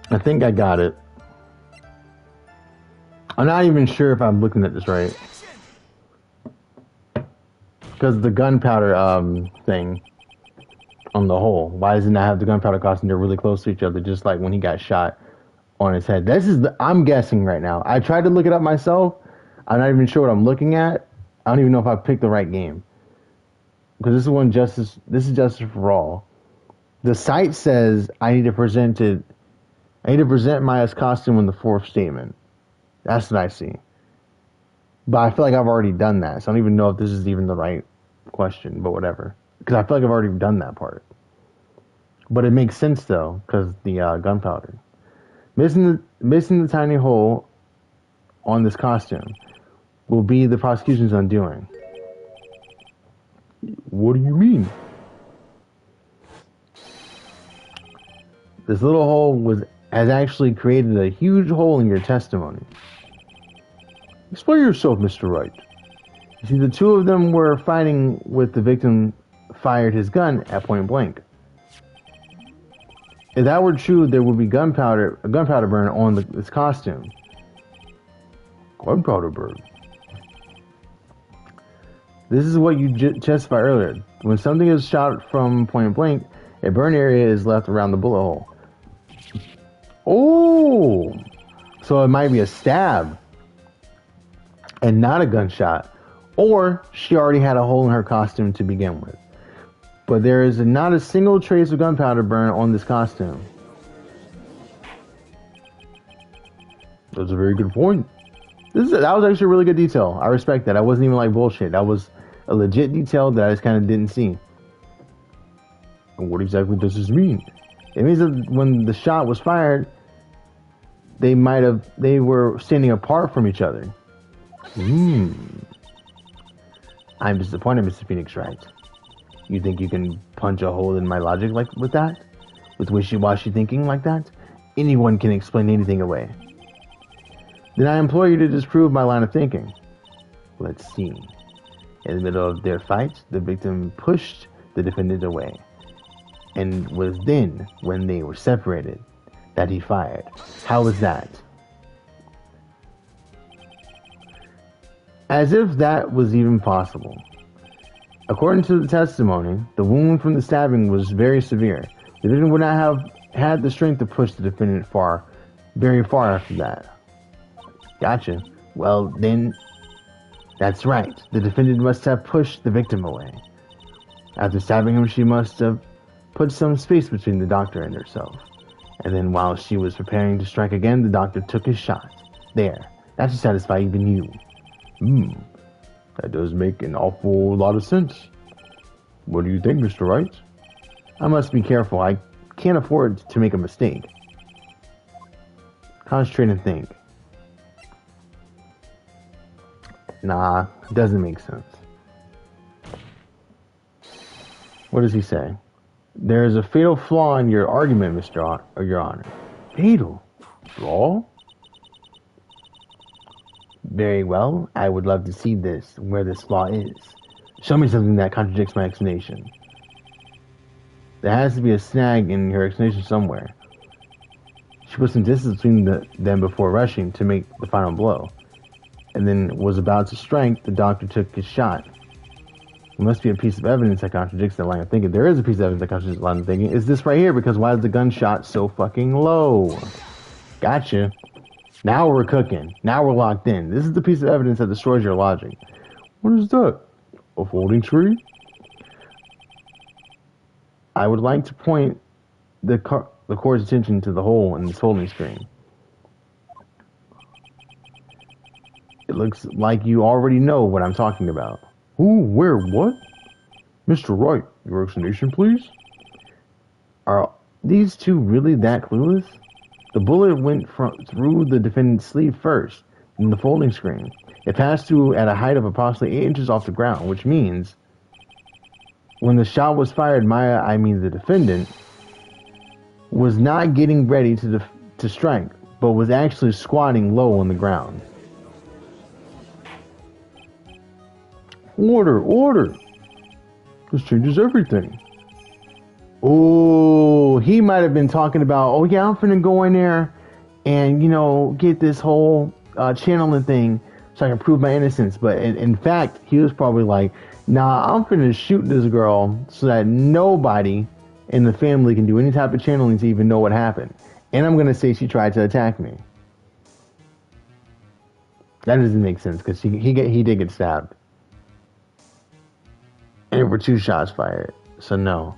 I think I got it. I'm not even sure if I'm looking at this right. Because the gunpowder thing on the hole. Why doesn't that have the gunpowder costume? They're really close to each other, just like when he got shot on his head. I'm guessing right now. I tried to look it up myself. I'm not even sure what I'm looking at. I don't even know if I picked the right game. Because this is Justice for All. The site says I need to present it. I need to present Maya's costume in the fourth statement. That's what I see. But I feel like I've already done that, so I don't even know if this is even the right question. But whatever, because I feel like I've already done that part. But it makes sense though, because the gunpowder missing the tiny hole on this costume will be the prosecution's undoing. What do you mean? This little hole has actually created a huge hole in your testimony. Explain yourself, Mr. Wright. You see, the two of them were fighting with the victim fired his gun at point blank. If that were true, there would be a gunpowder burn on this costume. Gunpowder burn? This is what you testified earlier. When something is shot from point blank, a burn area is left around the bullet hole. Oh! So it might be a stab and not a gunshot. Or she already had a hole in her costume to begin with. But there is not a single trace of gunpowder burn on this costume. That's a very good point. That was actually a really good detail. I respect that. I wasn't even like bullshit. That was a legit detail that I just kind of didn't see. And what exactly does this mean? It means that when the shot was fired, they were standing apart from each other. I'm disappointed, Mr. Phoenix Wright. You think you can punch a hole in my logic like with that? With wishy-washy thinking like that? Anyone can explain anything away. Then I implore you to disprove my line of thinking. Let's see. In the middle of their fight, the victim pushed the defendant away. And was then, when they were separated, that he fired. How was that? As if that was even possible. According to the testimony, the wound from the stabbing was very severe. The victim would not have had the strength to push the defendant very far after that. Gotcha. Well, then, that's right. The defendant must have pushed the victim away. After stabbing him, she must have put some space between the doctor and herself. And then while she was preparing to strike again, the doctor took his shot. There. That should satisfy even you. That does make an awful lot of sense. What do you think, Mr. Wright? I must be careful. I can't afford to make a mistake. Concentrate and think. Nah, it doesn't make sense. What does he say? There is a fatal flaw in your argument, Your Honor. Fatal? Flaw? Very well. I would love to see where this flaw is. Show me something that contradicts my explanation. There has to be a snag in your explanation somewhere. She put some distance between them before rushing to make the final blow. And then was about to strike, the doctor took his shot. There must be a piece of evidence that contradicts that line of thinking. There is a piece of evidence that contradicts that line of thinking. Is this right here? Because why is the gunshot so fucking low? Gotcha. Now we're cooking. Now we're locked in. This is the piece of evidence that destroys your logic. What is that? A folding tree? I would like to point the court's attention to the hole in this folding screen. It looks like you already know what I'm talking about. Who, where, what? Mr. Wright, your explanation, please? Are these two really that clueless? The bullet went through the defendant's sleeve first, in the folding screen. It passed through at a height of approximately 8 inches off the ground, which means when the shot was fired, the defendant, was not getting ready to strike, but was actually squatting low on the ground. Order! This changes everything. Oh, he might have been talking about, oh yeah, I'm finna go in there and, get this whole channeling thing so I can prove my innocence. But in fact, he was probably like, nah, I'm finna shoot this girl so that nobody in the family can do any type of channeling to even know what happened. And I'm gonna say she tried to attack me. That doesn't make sense because he did get stabbed. And there were 2 shots fired, so no.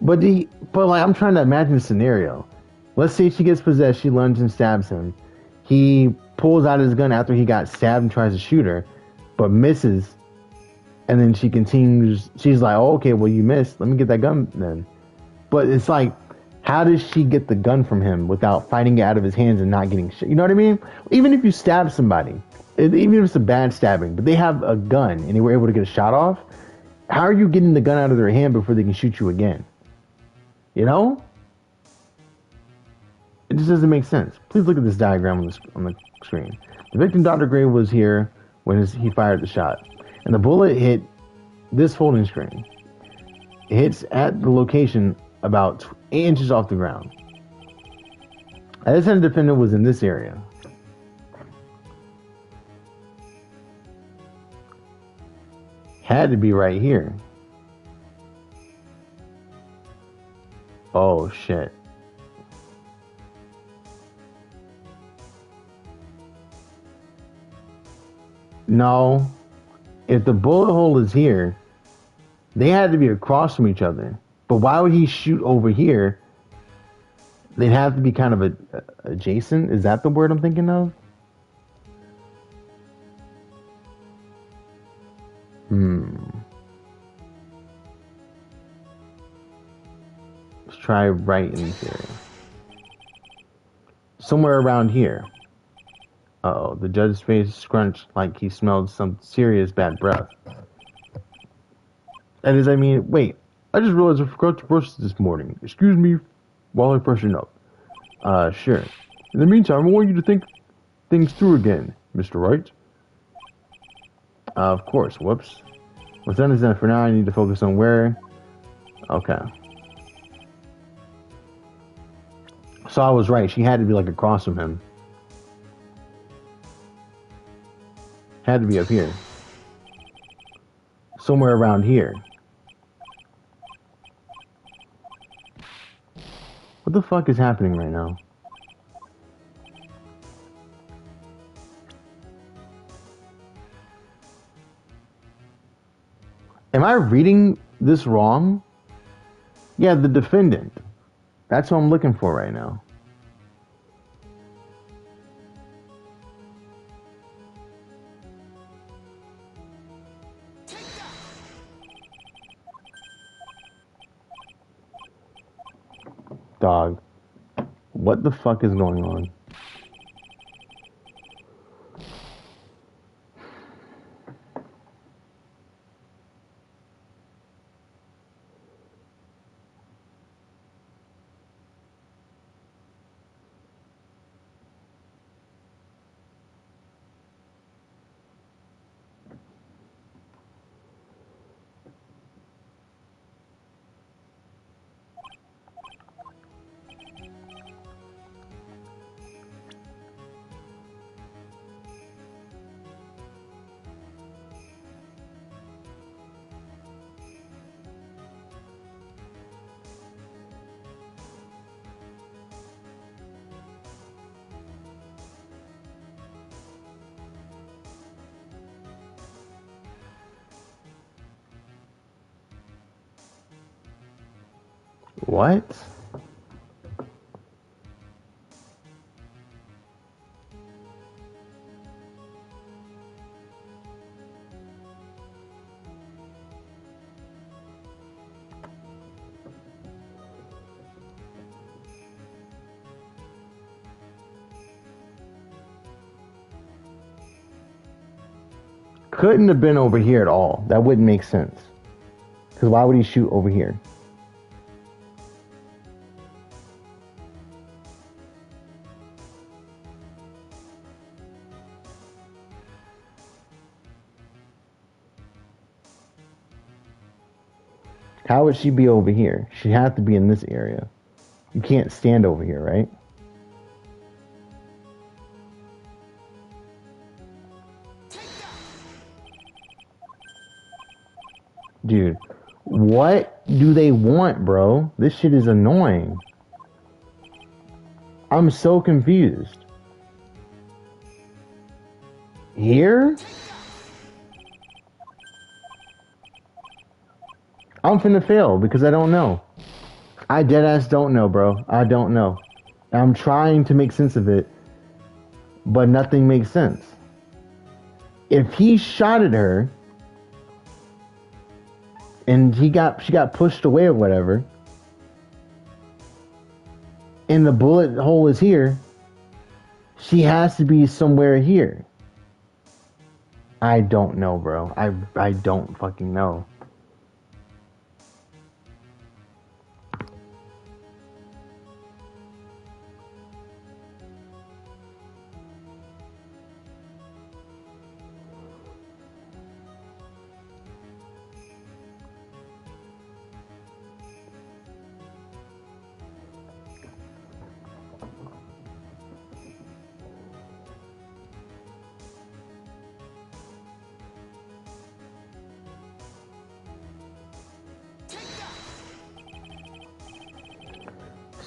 But like I'm trying to imagine a scenario. Let's say she gets possessed, she lunges and stabs him. He pulls out his gun after he got stabbed and tries to shoot her, but misses. And then she continues. She's like, "Oh, okay, well you missed. Let me get that gun then." But it's like, how does she get the gun from him without fighting it out of his hands and not getting shit? You know what I mean? Even if you stab somebody, even if it's a bad stabbing, but they have a gun and they were able to get a shot off, how are you getting the gun out of their hand before they can shoot you again? You know? It just doesn't make sense. Please look at this diagram on the screen. The victim, Dr. Gray, was here when he fired the shot, and the bullet hit this folding screen. It hits at the location about 8 inches off the ground. This time the defendant was in this area. Had to be right here. Oh shit. No. If the bullet hole is here, they had to be across from each other. But why would he shoot over here? They'd have to be kind of adjacent. Is that the word I'm thinking of? Let's try right in this area. Somewhere around here. Uh-oh, the judge's face scrunched like he smelled some serious bad breath. That is, I mean, wait. I just realized I forgot to brush this morning. Excuse me while I freshen up. Sure. In the meantime, I want you to think things through again, Mr. Wright. Of course. Whoops. What's done is done. For now, I need to focus on where... Okay. So I was right. She had to be, like, across from him. Had to be up here. Somewhere around here. What the fuck is happening right now? Am I reading this wrong? Yeah, the defendant. That's what I'm looking for right now. Dog. What the fuck is going on? What? Couldn't have been over here at all. That wouldn't make sense. Because why would he shoot over here? How would she be over here? She'd have to be in this area. You can't stand over here, right? Dude, what do they want, bro? This shit is annoying. I'm so confused. Here? I'm finna fail because I don't know. I deadass don't know, bro. I don't know. I'm trying to make sense of it, but nothing makes sense. If he shot at her and she got pushed away or whatever, and the bullet hole is here, she has to be somewhere here. I don't know, bro. I don't fucking know.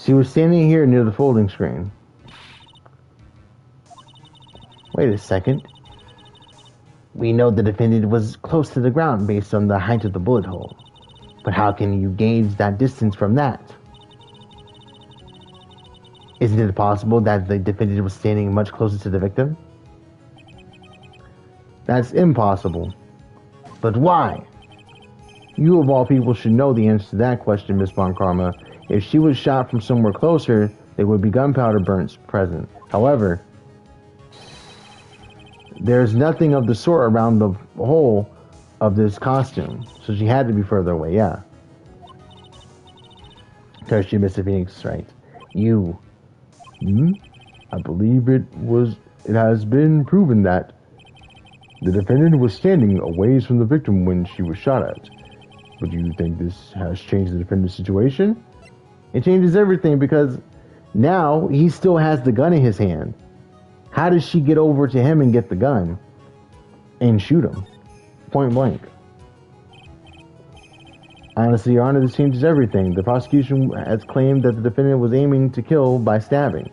She was standing here near the folding screen. Wait a second. We know the defendant was close to the ground based on the height of the bullet hole. But how can you gauge that distance from that? Isn't it possible that the defendant was standing much closer to the victim? That's impossible. But why? You of all people should know the answer to that question, Miss Von Karma. If she was shot from somewhere closer, there would be gunpowder burns present. However, there's nothing of the sort around the hole of this costume, so she had to be further away, yeah. Thirsty Mr. Phoenix is right. You. I believe it has been proven that the defendant was standing a ways from the victim when she was shot at. But do you think this has changed the defendant's situation? It changes everything because now he still has the gun in his hand. How does she get over to him and get the gun and shoot him? Point blank. Honestly, Your Honor, this changes everything. The prosecution has claimed that the defendant was aiming to kill by stabbing.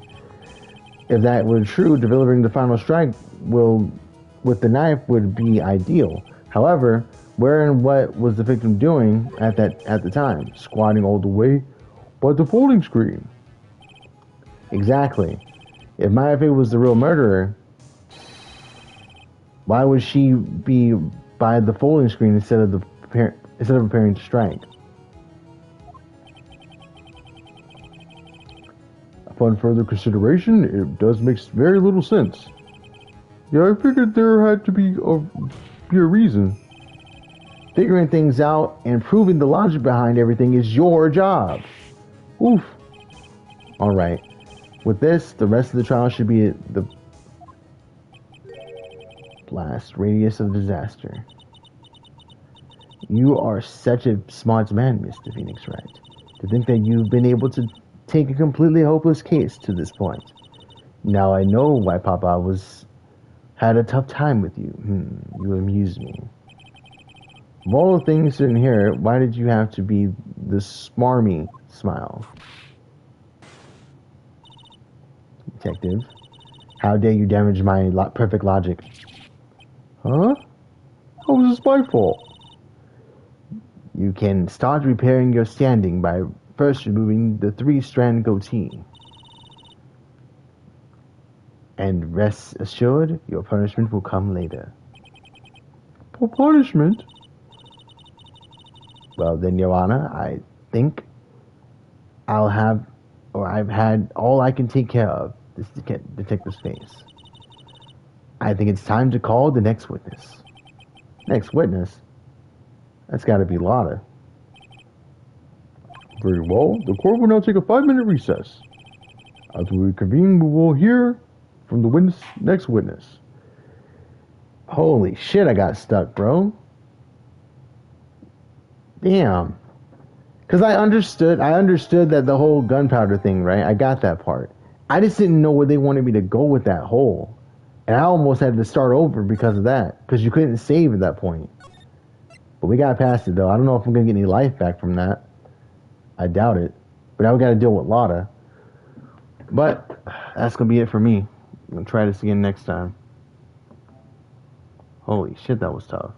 If that were true, delivering the final strike with the knife would be ideal. However, where and what was the victim doing at the time? Squatting all the way by the folding screen. Exactly. If Maya Fey was the real murderer, why would she be by the folding screen instead of preparing to strike? Upon further consideration, it does make very little sense. Yeah, I figured there had to be a reason. Figuring things out and proving the logic behind everything is your job. Oof. Alright. With this, the rest of the trial should be the blast radius of disaster. You are such a smart man, Mr. Phoenix Wright. To think that you've been able to take a completely hopeless case to this point. Now I know why Papa had a tough time with you. You amuse me. Of all the things in here, why did you have to be the smarmy smile? Detective, how dare you damage my perfect logic? Huh? How was this my fault? You can start repairing your standing by first removing the 3-strand goatee. And rest assured, your punishment will come later. For punishment? Well then, Your Honor, I think I've had all I can take care of this detective's face. I think it's time to call the next witness. Next witness? That's gotta be Lotta. Very well. The court will now take a 5-minute recess. As we reconvene, we will hear from the next witness. Holy shit, I got stuck, bro. Damn. Because I understood that the whole gunpowder thing, right? I got that part. I just didn't know where they wanted me to go with that hole. And I almost had to start over because of that. Because you couldn't save at that point. But we got past it, though. I don't know if I'm going to get any life back from that. I doubt it. But now we got to deal with Lotta. But that's going to be it for me. I'm going to try this again next time. Holy shit, that was tough.